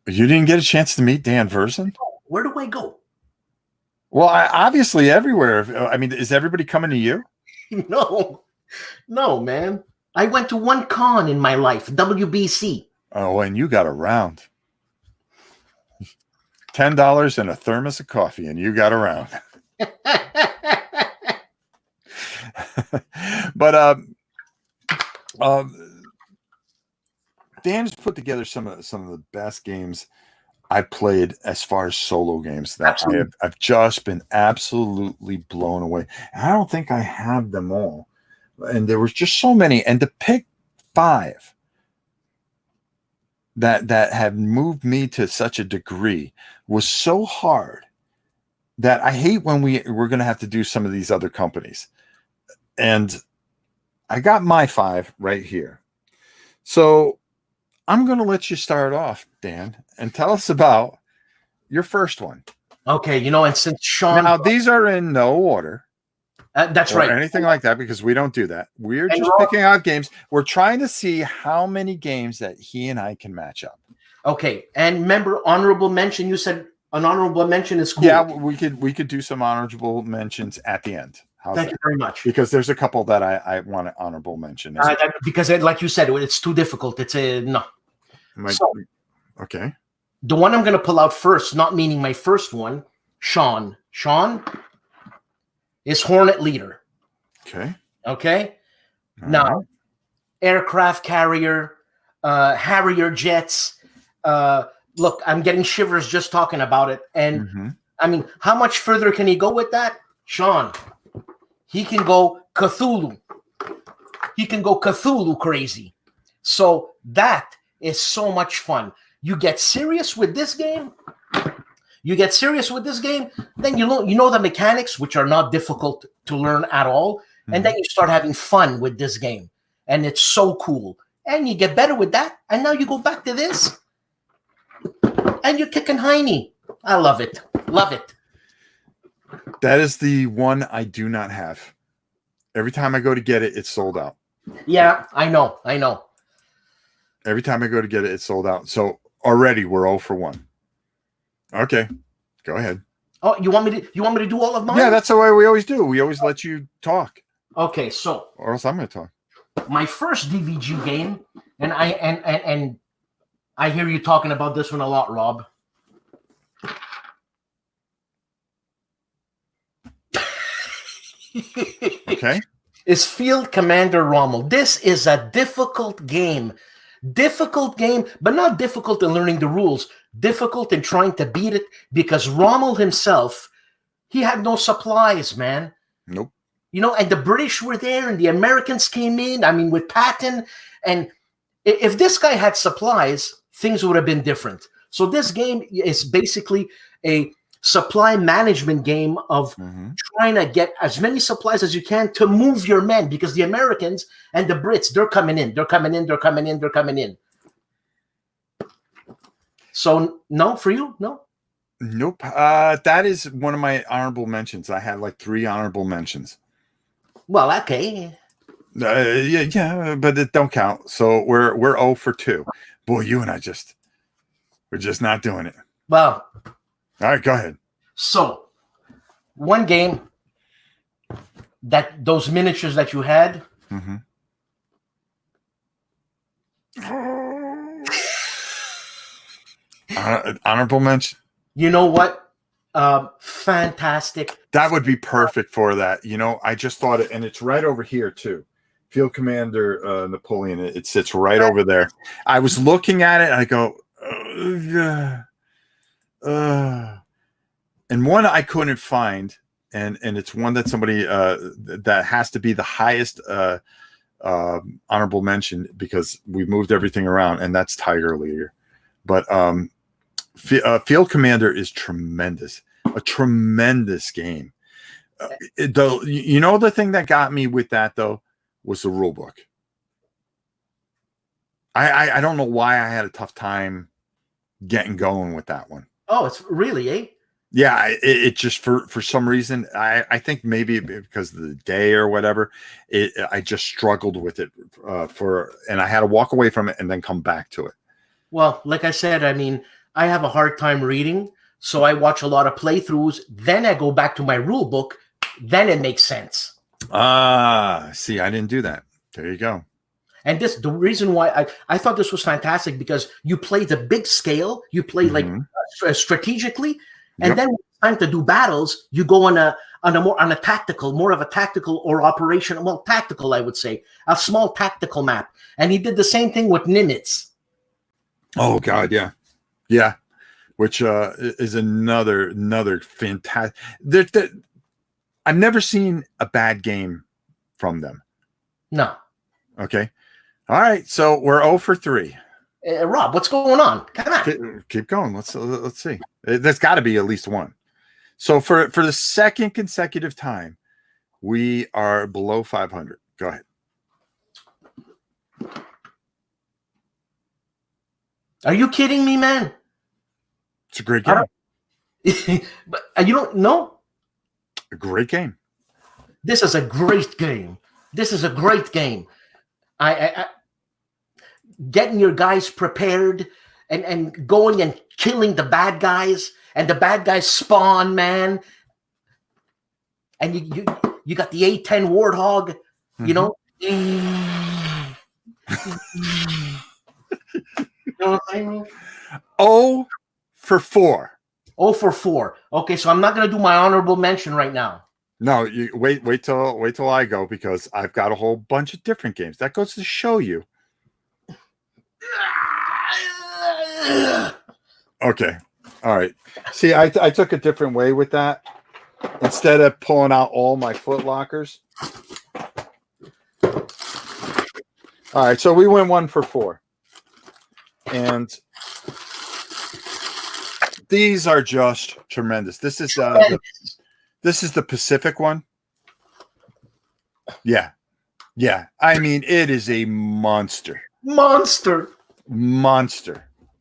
You didn't get a chance to meet Dan Versen? Where do I go? Well, obviously everywhere. I mean, is everybody coming to you? No, man. I went to one con in my life, WBC. Oh, and you got around. $10 and a thermos of coffee, and you got around. But Dan's put together some of the best games I played as far as solo games that I've just been absolutely blown away. And I don't think I have them all. And there was just so many. And to pick 5 that have moved me to such a degree was so hard that I hate when we're going to have to do some of these other companies. And I got my 5 right here. So I'm going to let you start off, Dan, and tell us about your first one. Okay, and since Sean... Now, these are in no order. That's or right. anything like that, because we don't do that. We're just picking out games. We're trying to see how many games that he and I can match up. Okay, and remember, honorable mention. You said an honorable mention is cool. Yeah, we could do some honorable mentions at the end. Thank you very much. Because there's a couple that I want to honorable mention. Because, like you said, it's too difficult. It's a no. Okay. The one I'm going to pull out first, not meaning my first one, Sean. Sean is Hornet Leader. Okay. Okay. Now, aircraft carrier, Harrier jets. Look, I'm getting shivers just talking about it. And I mean, how much further can he go with that? Sean, he can go Cthulhu. He can go Cthulhu crazy. So that is so much fun. You get serious with this game. Then you know the mechanics, which are not difficult to learn at all. And then you start having fun with this game. And it's so cool. And you get better with that. And now you go back to this. And you're kicking hiney. I love it. Love it. That is the one I do not have. Every time I go to get it, it's sold out. Yeah, I know. Every time I go to get it, it's sold out. So already we're 0 for 1. Okay, go ahead. Oh, you want me to do all of mine? Yeah, that's the way we always do. We always let you talk. Okay, so or else I'm going to talk. My first DVG game, and I hear you talking about this one a lot, Rob. Okay. Is Field Commander Rommel. This is a difficult game. But not difficult in learning the rules. Difficult in trying to beat it because Rommel himself, he had no supplies, man. Nope. And the British were there and the Americans came in, I mean, with Patton. And if this guy had supplies, things would have been different. So this game is basically a supply management game of trying to get as many supplies as you can to move your men, because the Americans and the Brits, they're coming in. So no, for you? No? Nope. That is one of my honorable mentions. I had like 3 honorable mentions. Well, okay. Yeah, but it don't count. So we're 0 for 2. Boy, you and I we're just not doing it. Well, all right, go ahead. So, one game that those miniatures that you had. Honorable mention. You know what? Fantastic. That would be perfect for that. I just thought it, and it's right over here too. Field Commander Napoleon. It sits right over there. I was looking at it, and I go, and one I couldn't find, and it's one that somebody that has to be the highest honorable mention because we moved everything around, and that's Tiger Leader. But Field Commander is tremendous, a tremendous game. Though the thing that got me with that though was the rule book. I don't know why I had a tough time getting going with that one. Oh, it's really, eh? Yeah, it just for some reason I think maybe because of the day or whatever, I just struggled with it and I had to walk away from it and then come back to it. Well, like I said, I mean, I have a hard time reading, so I watch a lot of playthroughs. Then I go back to my rule book. Then it makes sense. See, I didn't do that. There you go. And the reason why I thought this was fantastic because you play the big scale, you play like strategically, and then when it's time to do battles, you go on a tactical, more of a tactical or operation. Well, tactical, I would say, a small tactical map. And he did the same thing with Nimitz. Oh God, yeah, which is another fantastic. I've never seen a bad game from them. No. Okay. All right. So we're 0 for 3. Rob, what's going on? Come on. Keep going. Let's see. There's got to be at least one. So for the second consecutive time, we are below 500. Go ahead. Are you kidding me, man? It's a great game. But you don't know? A great game. This is a great game. This is a great game. I getting your guys prepared and going and killing the bad guys, and the bad guys spawn, man. And you got the A10 Warthog, you know? You know what I'm saying? 0 for 4. 0 for 4. Okay, so I'm not gonna do my honorable mention right now. No, you wait till I go, because I've got a whole bunch of different games. That goes to show you. Okay. All right. See, I took a different way with that. Instead of pulling out all my foot lockers. All right, so we went 1 for 4. And these are just tremendous. This is the Pacific one. Yeah. Yeah. I mean, it is a monster. Monster.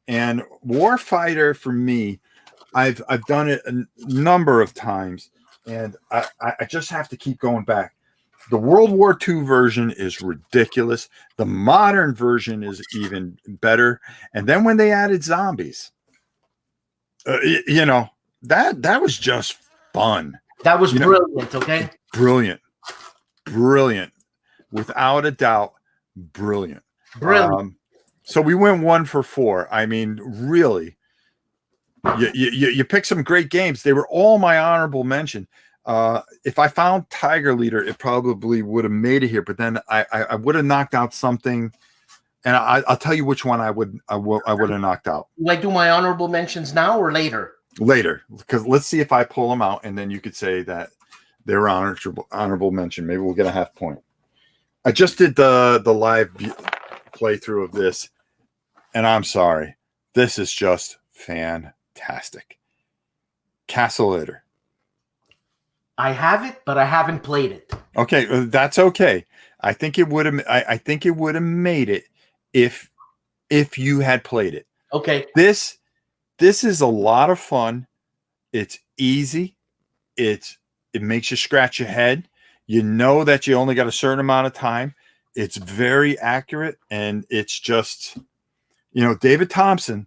And Warfighter, for me, I've done it a number of times, and I just have to keep going back. The World War II version is ridiculous. The modern version is even better. And then when they added zombies, you know, that was just fun. That was brilliant, okay? Brilliant. Without a doubt, brilliant. So we went 1 for 4. I mean, really, you picked some great games. They were all my honorable mention. If I found Tiger Leader, it probably would have made it here, but then I would have knocked out something, and I'll tell you which one I would have knocked out. Do I do my honorable mentions now or later? Later, because let's see if I pull them out, and then you could say that they were honorable mention. Maybe we'll get a half point. I just did the live playthrough of this, and I'm sorry, this is just fantastic. Castellator. I have it, but I haven't played it. Okay, that's okay. I think it would have. I think it would have made it if you had played it. Okay. This is a lot of fun. It's easy. It makes you scratch your head. You know that you only got a certain amount of time. It's very accurate, and it's just, you know, David Thompson.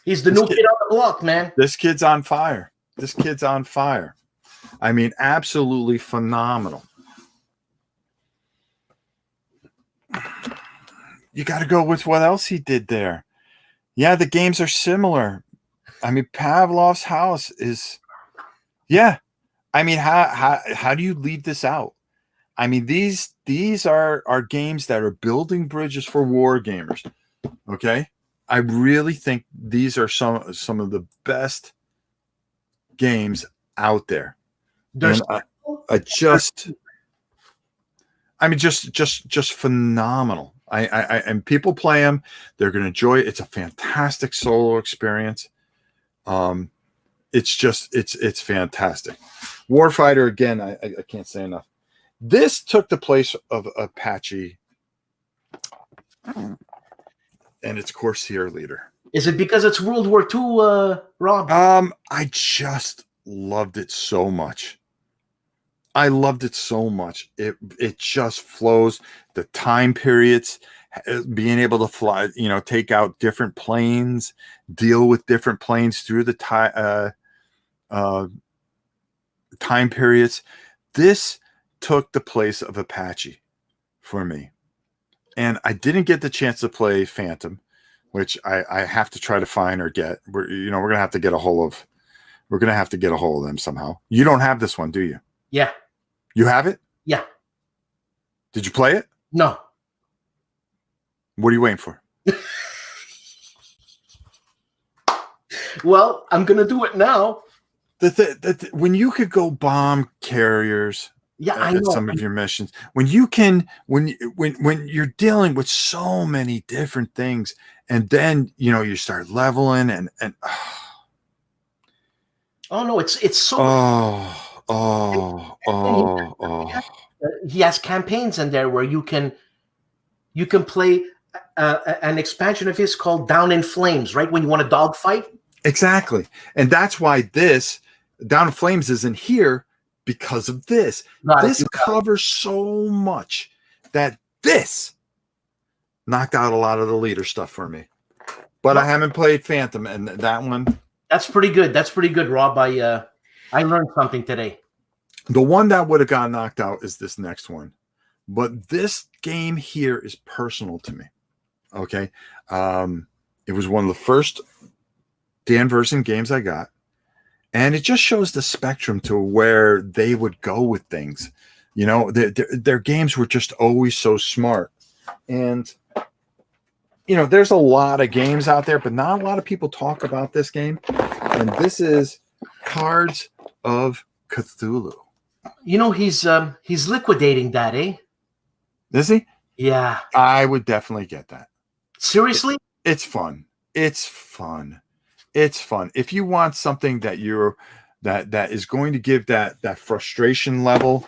He's the new kid on the block, man. This kid's on fire. I mean, absolutely phenomenal. You got to go with what else he did there. Yeah, the games are similar. I mean, Pavlov's House is, yeah. I mean, how do you leave this out? I mean, these are games that are building bridges for war gamers. Okay, I really think these are some of the best games out there. Just phenomenal. And people play them. They're going to enjoy it. It's a fantastic solo experience. It's fantastic. Warfighter, again, I can't say enough. This took the place of Apache and its Corsair leader. Is it because it's World War II, Rob? I just loved it so much. It just flows. The time periods, being able to fly, you know, take out different planes, deal with different planes through the time periods. This took the place of Apache for me. And I didn't get the chance to play Phantom, which I have to try to find or get. We're going to have to get a hold of them somehow. You don't have this one, do you? Yeah. You have it? Yeah. Did you play it? No. What are you waiting for? Well, I'm going to do it now. When you could go bomb carriers Yeah, I at know. some of your missions. When you can, when you're dealing with so many different things, and then you start leveling and Oh no, it's so. oh oh And he, oh oh. he has campaigns in there where you can play an expansion of his called Down in Flames, right? When you want a dogfight. Exactly. And that's why this Down in Flames isn't here because of this. Got it. This covers so much that this knocked out a lot of the leader stuff for me. But I haven't played Phantom, and that one. That's pretty good. That's pretty good, Rob. I learned something today. The one that would have got knocked out is this next one. But this game here is personal to me. Okay. It was one of the first Dan Verson games I got. And it just shows the spectrum to where they would go with things. Their games were just always so smart. And, there's a lot of games out there, but not a lot of people talk about this game. And this is Cards of Cthulhu. He's liquidating that, eh? Is he? Yeah. I would definitely get that. Seriously? It's fun. It's fun. It's fun. If you want something that that is going to give that frustration level,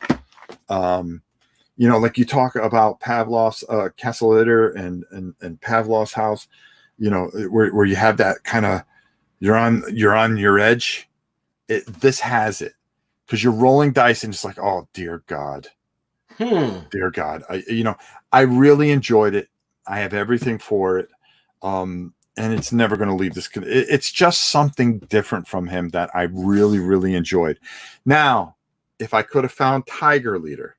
like you talk about Pavlov's Castle Litter and Pavlov's house, where you have that kind of you're on your edge. This has it because you're rolling dice and it's like, oh dear God. Dear God. I really enjoyed it. I have everything for it. And it's never going to leave this. It's just something different from him that I really, really enjoyed. Now, if I could have found Tiger Leader,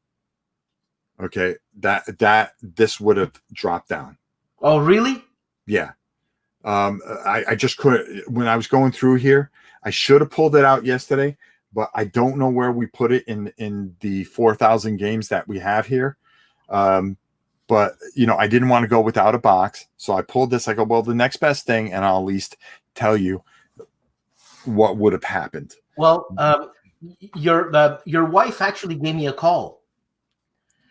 okay, that this would have dropped down. Oh, really? Yeah. I just couldn't. When I was going through here, I should have pulled it out yesterday, but I don't know where we put it in the 4,000 games that we have here. But I didn't want to go without a box, so I pulled this. I go, well, the next best thing, and I'll at least tell you what would have happened. Well, your wife actually gave me a call.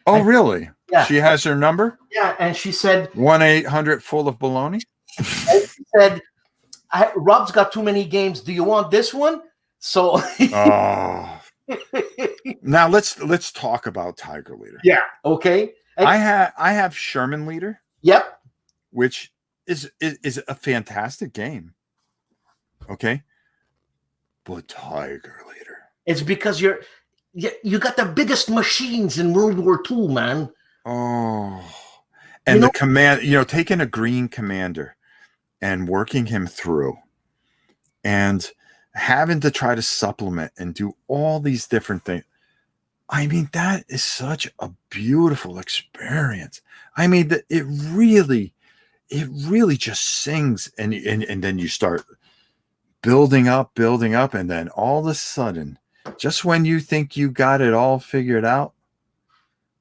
Oh, really? Yeah. She has her number? Yeah, and she said 1-800 full of baloney. And she said, Rob's got too many games. Do you want this one? So now let's talk about Tiger Leader. Yeah. Okay. And I have Sherman Leader. Yep. Which is a fantastic game. Okay. But Tiger Leader. It's because you you got the biggest machines in World War II, man. Oh, and the command, taking a green commander and working him through and having to try to supplement and do all these different things. I mean, that is such a beautiful experience. I mean, it really just sings, and then you start building up, and then all of a sudden, just when you think you got it all figured out,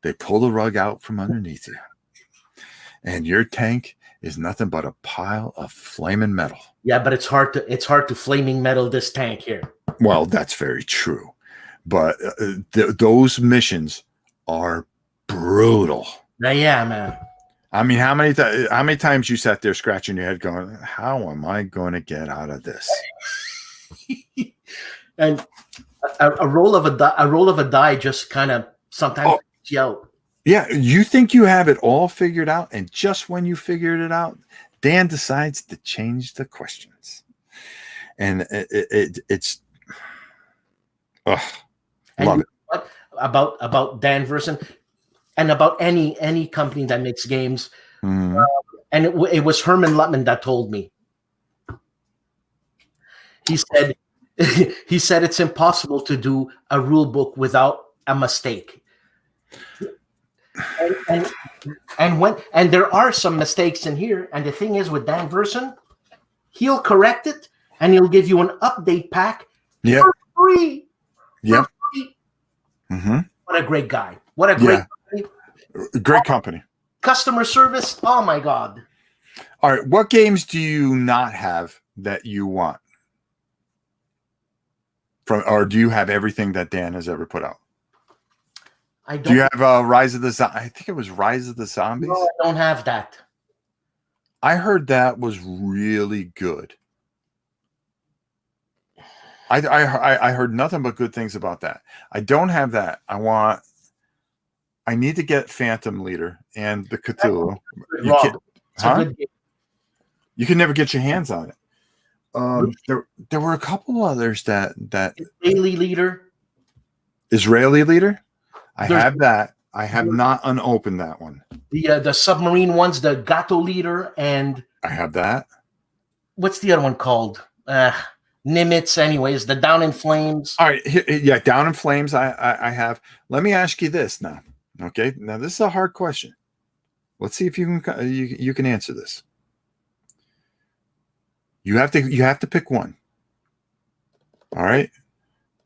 they pull the rug out from underneath you. And your tank is nothing but a pile of flaming metal. Yeah, but it's hard to flaming metal this tank here. Well, that's very true. But those missions are brutal. Yeah, man. I mean, how many times you sat there scratching your head going, how am I going to get out of this? And a roll of a die just kind of sometimes takes you out. Yeah, you think you have it all figured out, and just when you figured it out, Dan decides to change the questions. And it's love it. What about Dan Verson and about any company that makes games. Mm-hmm. And it was Herman Lutman that told me. He said it's impossible to do a rule book without a mistake. And there are some mistakes in here. And the thing is, with Dan Verson, he'll correct it and he'll give you an update pack for free. Yep. Mm-hmm. What a great guy! What a great great company. Customer service. Oh my God! All right, what games do you not have that you want? Or do you have everything that Dan has ever put out? I don't. Do you have Rise of the I think it was Rise of the Zombies. No, I don't have that. I heard that was really good. I heard nothing but good things about that. I don't have that. I need to get Phantom Leader and the Cthulhu. You Rob, can't, it's a good game. You can never get your hands on it. There were a couple others that Israeli Leader. Israeli Leader. I There's- have that. I have not unopened that one. The submarine ones, the Gato Leader, and I have that. what's the other one called? Nimitz, anyways. The Down in Flames. All right, yeah, Down in Flames. I have. Let me ask you this now. Okay, now this is a hard question. Let's see if you can answer this. You have to pick one. All right,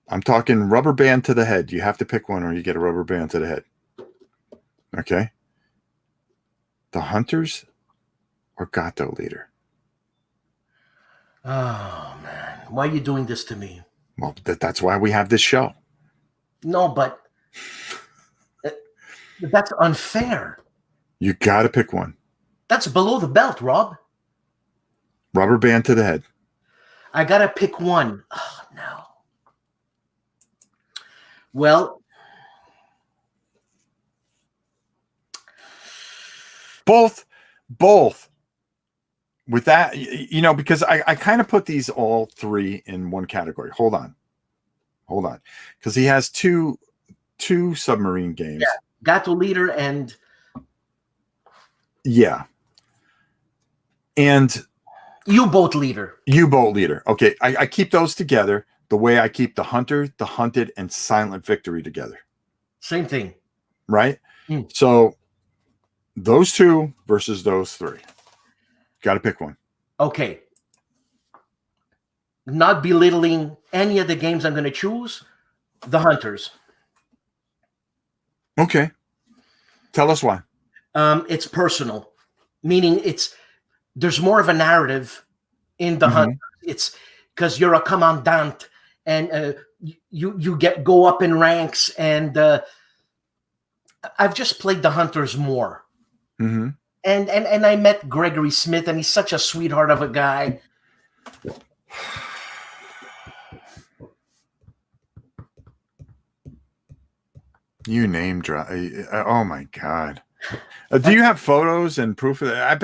I'm talking rubber band to the head. You have to pick one, or you get a rubber band to the head. Okay. The Hunters or Gato Leader? Oh man, why are you doing this to me? Well, that's why we have this show. No, but that's unfair. You got to pick one. That's below the belt, Rob. Rubber band to the head. I gotta pick one. Oh no. Well, Both. With that, because I kind of put these all three in one category. Hold on. Because he has two submarine games. yeah, Gato Leader and And U-Boat Leader. U-Boat Leader. Okay, I keep those together the way I keep the Hunter, the Hunted, and Silent Victory together. Same thing. Right? Mm. So those two versus those three. Got to pick one. Okay. Not belittling any of the games I'm going to choose. The Hunters. Okay. Tell us why. It's personal, meaning there's more of a narrative in the Hunters. It's because you're a commandant and you go up in ranks, and I've just played the Hunters more. Mm-hmm. And I met Gregory Smith, and he's such a sweetheart of a guy. You name drop. Oh my God. Do you have photos and proof of that? I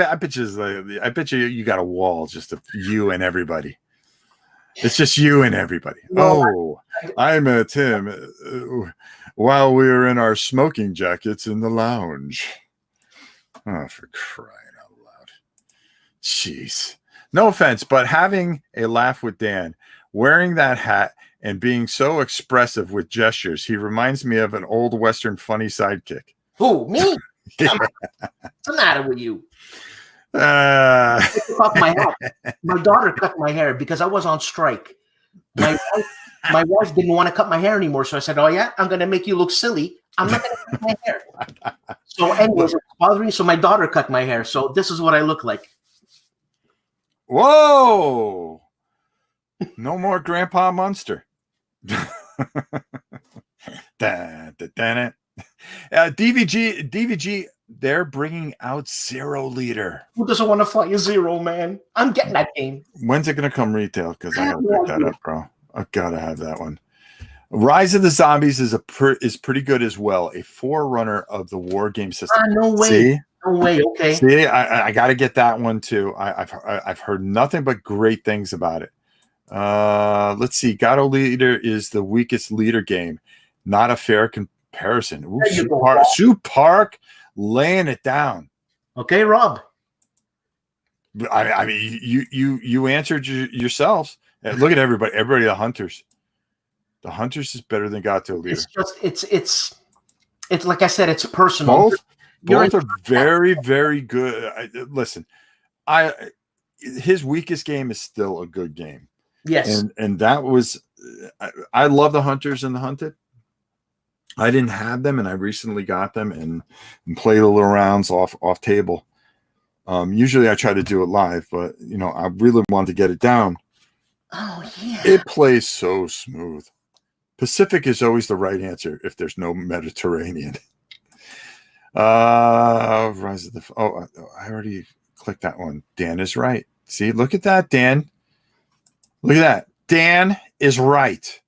bet you got a wall just of you and everybody. It's just you and everybody. No, I met him while we were in our smoking jackets in the lounge. Oh, for crying out loud. Jeez. No offense, but having a laugh with Dan, wearing that hat, and being so expressive with gestures, he reminds me of an old Western funny sidekick. Who, me? What's the matter with you? Uh, My hat. My daughter cut my hair because I was on strike. My wife didn't want to cut my hair anymore, so I said, "Oh yeah, I'm going to make you look silly. I'm not going to cut my hair." So, anyways, it's bothering me. So my daughter cut my hair. So this is what I look like. Whoa! No more Grandpa Munster. DVG, they're bringing out Zero Leader. Who doesn't want to fight a Zero, man? I'm getting that game. When's it going to come retail? Because I got to pick that up, bro. I've got to have that one. Rise of the Zombies is pretty good as well. A forerunner of the war game system. No way. See? No way. Okay. See, I got to get that one too. I've heard nothing but great things about it. Let's see. Gato Leader is the weakest leader game. Not a fair comparison. Ooh, Sue Park laying it down. Okay, Rob. I mean, you answered yourselves. Look at everybody. Everybody, the Hunters. The Hunters is better than Gato Leader. It's like I said, it's personal. Both are very, very good. Listen, his weakest game is still a good game. Yes. And that was, I love the Hunters and the Hunted. I didn't have them, and I recently got them and played a little rounds off table. Usually I try to do it live, but I really want to get it down. Oh yeah. It plays so smooth. Pacific is always the right answer if there's no Mediterranean. Rise of the. I already clicked that one. Dan is right. See, look at that, Dan. Look at that. Dan is right.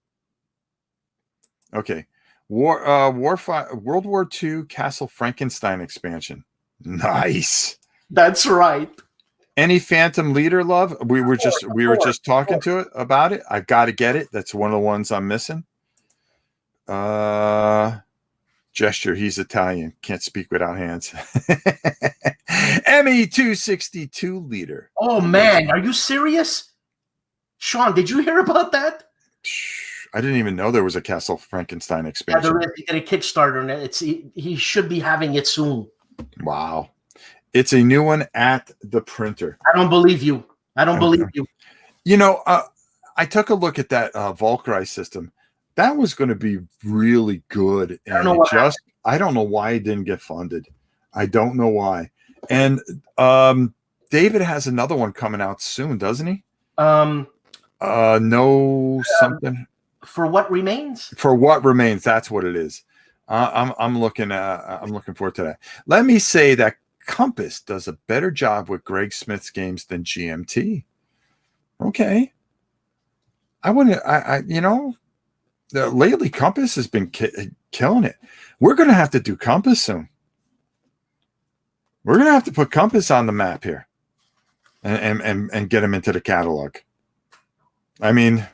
Okay. World War II Castle Frankenstein expansion. Nice. That's right. Any Phantom Leader love? We were just talking to it about it. I've got to get it. That's one of the ones I'm missing. Gesture. He's Italian. Can't speak without hands. ME262 leader. Oh man, are you serious? Sean, did you hear about that? I didn't even know there was a Castle Frankenstein Yeah, expansion. there is. He got a Kickstarter, and he should be having it soon. Wow. It's a new one at the printer. I don't believe you. I don't believe you. You know, I took a look at that Valkyrie system. That was going to be really good. And I don't know why it didn't get funded. I don't know why. And David has another one coming out soon, doesn't he? Something. For What Remains? For What Remains, that's what it is. I'm looking forward to that. Let me say that Compass does a better job with Greg Smith's games than GMT. Okay. Lately Compass has been killing it. We're going to have to do Compass soon. We're going to have to put Compass on the map here and get them into the catalog. I mean,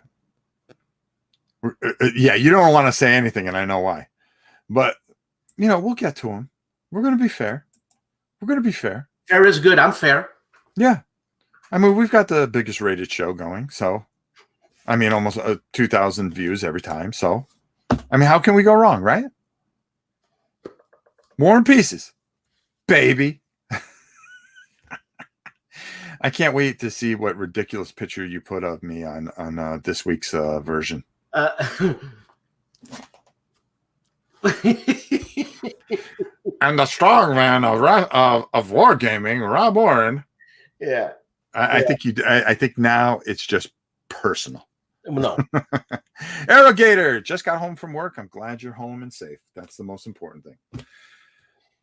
yeah, you don't want to say anything, and I know why. But, we'll get to them. We're going to be fair. Fair is good. I'm fair. Yeah. I mean, we've got the biggest rated show going. So, I mean, almost 2,000 views every time. So, I mean, how can we go wrong, right? War and Pieces, baby. I can't wait to see what ridiculous picture you put of me on this week's version. And the strong man of wargaming, Rob Warren. Yeah. I think now it's just personal. No. Arrogator, just got home from work. I'm glad you're home and safe. That's the most important thing.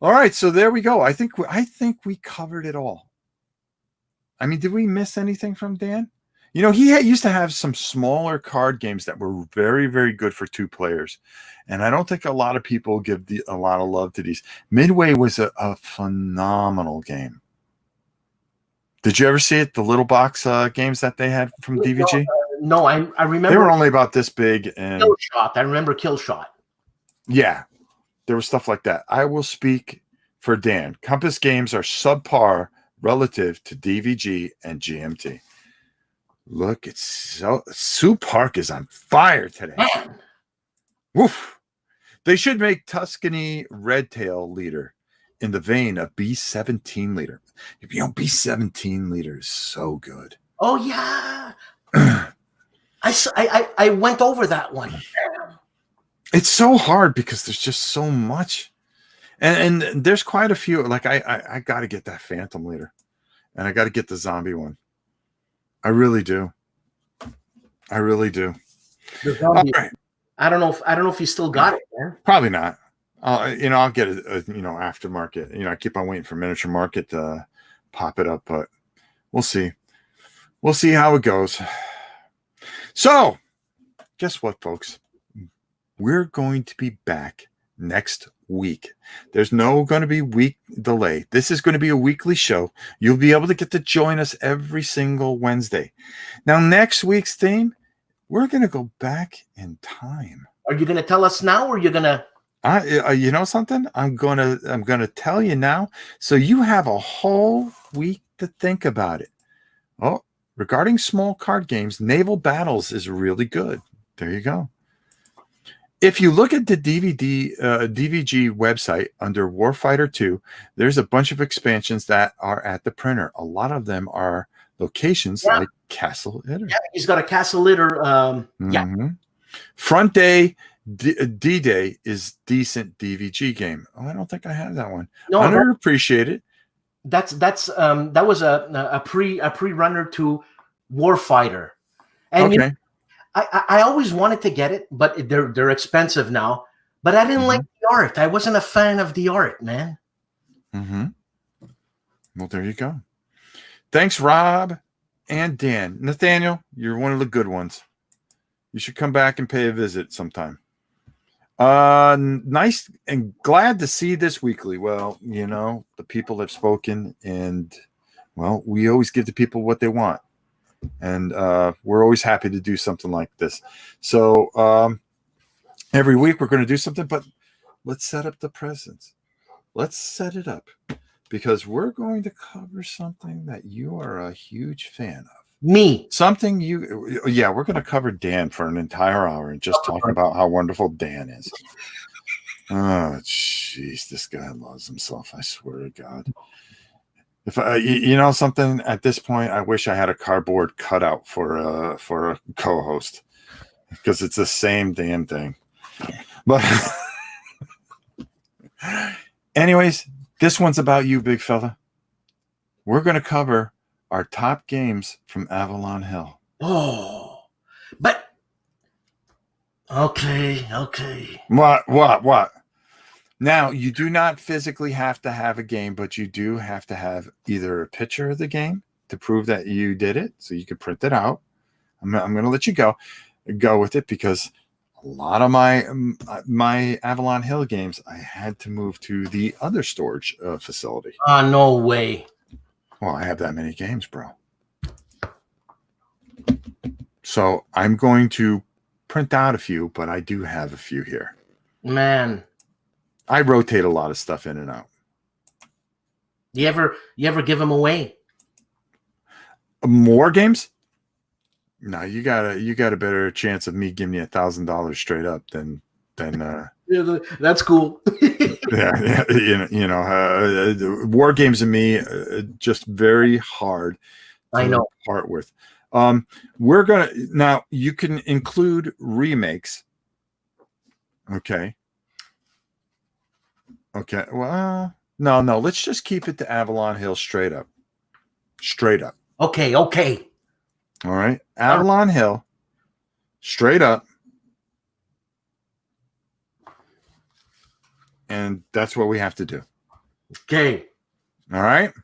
All right, so there we go. I think we covered it all. I mean, did we miss anything from Dan? He used to have some smaller card games that were very, very good for two players. And I don't think a lot of people give a lot of love to these. Midway was a phenomenal game. Did you ever see it? The little box games that they had from DVG? No, I remember. They were only about this big. And Kill Shot. I remember Kill Shot. Yeah, there was stuff like that. I will speak for Dan. Compass games are subpar relative to DVG and GMT. Look, Sue Park is on fire today. Woof. They should make Tuscany Redtail leader in the vein of B-17 leader. B-17 leader is so good. Oh yeah. I went over that one. It's so hard because there's just so much. And there's quite a few. Like I got to get that Phantom leader. And I got to get the zombie one. I really do. The zombie. Right. I don't know if you still got it, man. Probably not. I'll get it. Aftermarket. I keep on waiting for Miniature Market to pop it up, but we'll see. We'll see how it goes. So, guess what, folks? We're going to be back next week. There's no going to be week delay. This is going to be a weekly show. You'll be able to get to join us every single Wednesday. Now, next week's theme, we're going to go back in time. Are you going to tell us now, or are you going to? You know something? I'm gonna tell you now, so you have a whole week to think about it. Oh, regarding small card games, Naval Battles is really good. There you go. If you look at the DVG website under Warfighter 2, there's a bunch of expansions that are at the printer. A lot of them are locations like Castle Itter. Yeah, he's got a Castle Itter. Yeah. Front Day D-Day is decent DVG game. Oh, I don't think I have that one. No, underappreciated. That was a pre-runner to Warfighter. And okay. I always wanted to get it, but they're expensive now. But I didn't like the art. I wasn't a fan of the art, man. Mm-hmm. Well, there you go. Thanks, Rob and Dan. Nathaniel, you're one of the good ones. You should come back and pay a visit sometime. Nice and glad to see this weekly. Well, the people have spoken, and well, we always give the people what they want, and we're always happy to do something like this. So every week we're going to do something, but let's set up the presents. Let's set it up, because we're going to cover something that you are a huge fan of. Me. Something we're going to cover Dan for an entire hour and just talk about how wonderful Dan is. Oh, jeez, this guy loves himself. I swear to God. If something at this point, I wish I had a cardboard cutout for a co-host, because it's the same damn thing. But anyways, this one's about you, big fella. We're going to cover our top games from Avalon Hill. Oh, but okay. What? Now, you do not physically have to have a game, but you do have to have either a picture of the game to prove that you did it, so you can print it out. I'm going to let you go with it, because a lot of my Avalon Hill games, I had to move to the other storage facility. No way. Well, I have that many games, bro. So I'm going to print out a few, but I do have a few here. Man. I rotate a lot of stuff in and out. You ever give them away? More games? No, you got a better chance of me giving you $1,000 straight up than Yeah, that's cool. yeah, war games and me just very hard to part with. We're gonna now. You can include remakes. Okay. Well, no. Let's just keep it to Avalon Hill straight up. Okay. All right, Avalon Hill, straight up. And that's what we have to do. Okay. All right.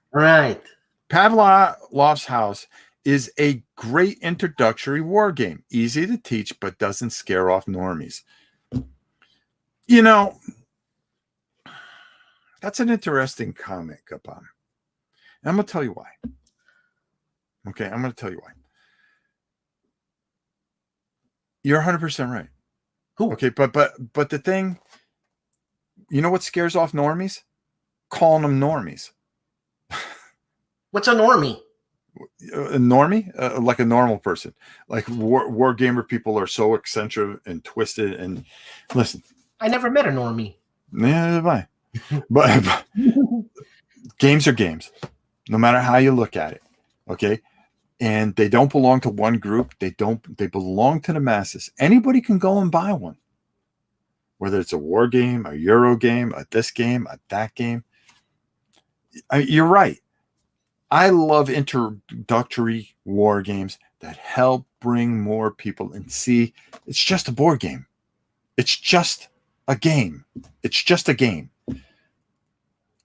Pavlov's House is a great introductory war game. Easy to teach, but doesn't scare off normies. That's an interesting comment, Kapam. And I'm going to tell you why. Okay, I'm going to tell you why. You're 100% right. Cool. Okay, but the thing, you know what scares off normies? Calling them normies. What's a normie? A normie? Like a normal person. Like war gamer people are so eccentric and twisted. And listen, I never met a normie. Yeah, bye. But games are games, no matter how you look at it. Okay. And they don't belong to one group. They belong to the masses. Anybody can go and buy one. Whether it's a war game, a Euro game, a this game, a that game. You're right. I love introductory war games that help bring more people and see it's just a board game. It's just a game.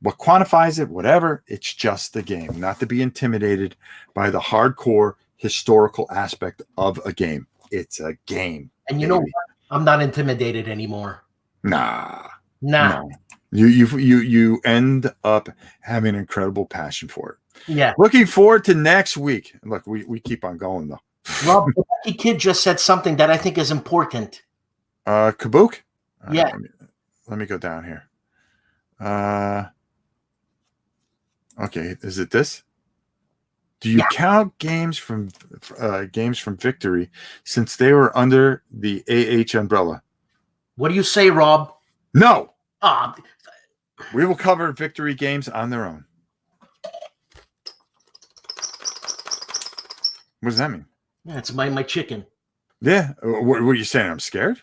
What quantifies it, whatever, it's just a game. Not to be intimidated by the hardcore historical aspect of a game. It's a game. And you know what? I'm not intimidated anymore. Nah. You end up having an incredible passion for it. Yeah. Looking forward to next week. Look, we keep on going though. Rob, the lucky kid just said something that I think is important. Kabook? Yeah. Let me go down here. Okay, is it this? Do you count games from Victory since they were under the AH umbrella? What do you say, Rob? No. We will cover Victory games on their own. What does that mean? Yeah, it's my chicken. Yeah. What are you saying? I'm scared?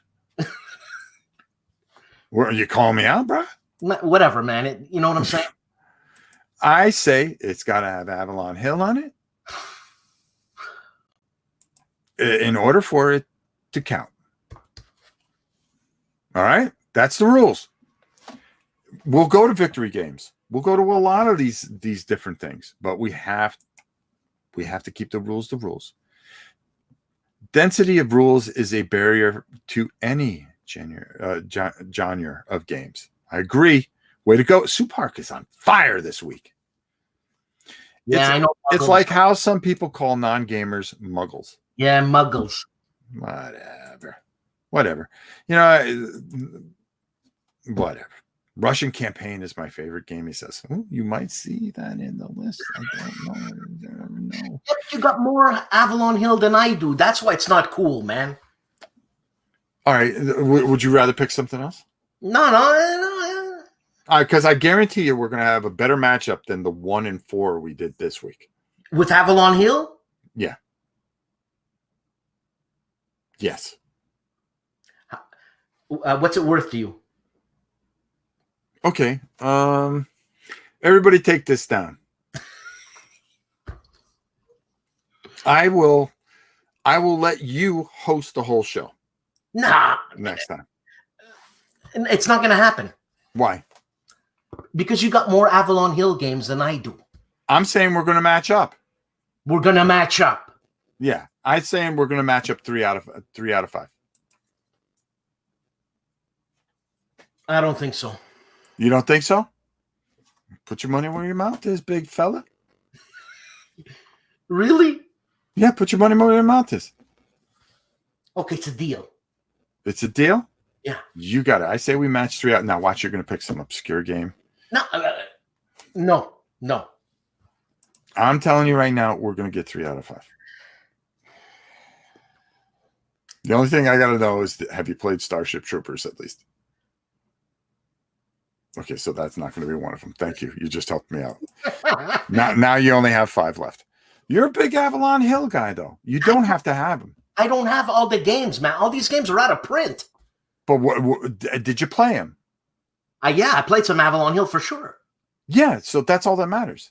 Are you calling me out, bro? Whatever, man. You know what I'm saying? I say it's got to have Avalon Hill on it in order for it to count. All right, that's the rules. We'll go to victory games. We'll go to a lot of these different things, but we have to keep the rules the rules. Density of rules is a barrier to any genre of games. I agree. Way to go. Supark is on fire this week. Yeah, I know. It's like how some people call non-gamers muggles. Yeah, muggles. Whatever. You know, whatever. Russian Campaign is my favorite game, he says. Ooh, you might see that in the list. I don't know. You got more Avalon Hill than I do. That's why it's not cool, man. All right. Would you rather pick something else? No. Because I guarantee you we're going to have a better matchup than the 1 and 4 we did this week. With Avalon Hill? Yeah. Yes. What's it worth to you? Okay. Everybody take this down. I will let you host the whole show. Nah. Next time. It's not going to happen. Why? Because you got more Avalon Hill games than I do. I'm saying we're going to match up. We're going to match up. Yeah. I'm saying we're going to match up 3 out of 5. I don't think so. You don't think so? Put your money where your mouth is, big fella. Really? Yeah, put your money where your mouth is. Okay, it's a deal. It's a deal? Yeah. You got it. I say we match 3 out. Now watch, you're going to pick some obscure game. No. I'm telling you right now, we're going to get 3 out of 5. The only thing I got to know is, have you played Starship Troopers at least? Okay, so that's not going to be one of them. Thank you. You just helped me out. Now you only have 5 left. You're a big Avalon Hill guy, though. You don't have to have them. I don't have all the games, man. All these games are out of print. But what did you play them? Yeah, I played some Avalon Hill for sure. Yeah, so that's all that matters.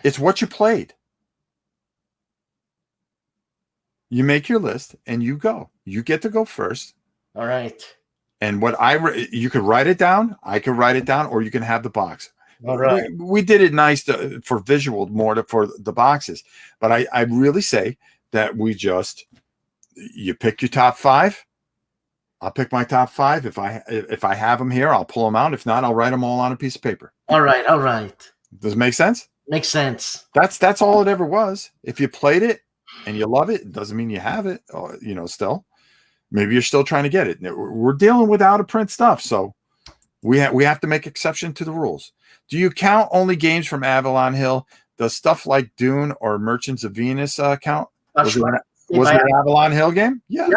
It's what you played. You make your list and you go. You get to go first. All right. And what you could write it down, I could write it down, or you can have the box. All right. We did it nice for visual more for the boxes. But I really say that you pick your top 5. I'll pick my top 5. If I have them here, I'll pull them out. If not, I'll write them all on a piece of paper. All right. Does it make sense? Makes sense. That's all it ever was. If you played it and you love it, it doesn't mean you have it. Still, maybe you're still trying to get it. We're dealing with out of print stuff, so we have to make exception to the rules. Do you count only games from Avalon Hill? Does stuff like Dune or Merchants of Venus count? Was it an Avalon Hill game? Yeah.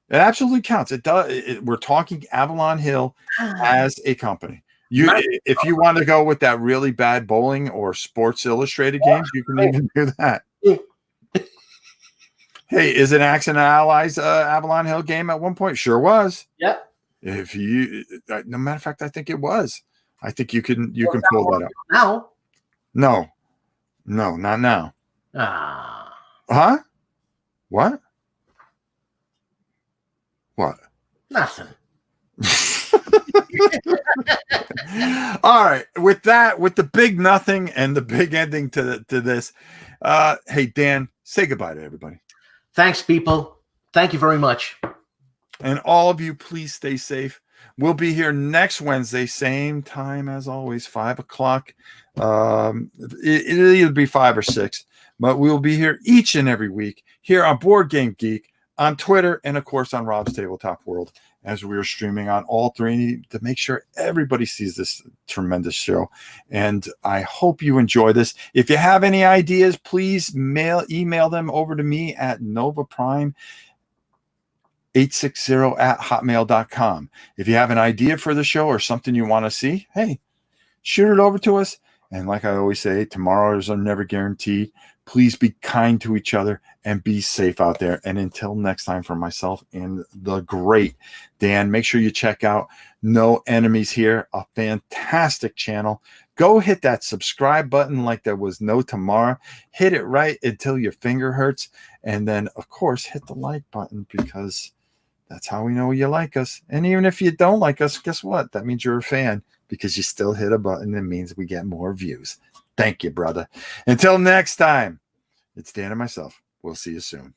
It absolutely counts. It does. We're talking Avalon Hill as a company. If you want to go with that really bad bowling or Sports Illustrated games, you can even do that. Hey, is it Axe and Allies Avalon Hill game at one point? Sure was. Yeah. No matter of fact, I think it was. I think you can pull that up. Now? No, not now. Huh? What? What? Nothing. All right. With the big nothing and the big ending to this, hey, Dan, say goodbye to everybody. Thanks, people. Thank you very much. And all of you, please stay safe. We'll be here next Wednesday, same time as always, 5 o'clock. It'll either be 5 or 6, but we'll be here each and every week here on Board Game Geek, on Twitter, and of course on Rob's Tabletop World, as we are streaming on all 3 to make sure everybody sees this tremendous show. And I hope you enjoy this. If you have any ideas, please email them over to me at novaprime860@hotmail.com. If you have an idea for the show or something you want to see, hey, shoot it over to us. And like I always say, tomorrows are never guaranteed, Please be kind to each other and be safe out there. And until next time, for myself and the great Dan, make sure you check out No Enemies Here, a fantastic channel. Go hit that subscribe button like there was no tomorrow. Hit it right until your finger hurts. And then, of course, hit the like button, because that's how we know you like us. And even if you don't like us, guess what? That means you're a fan, because you still hit a button. It means we get more views. Thank you, brother. Until next time, it's Dan and myself. We'll see you soon.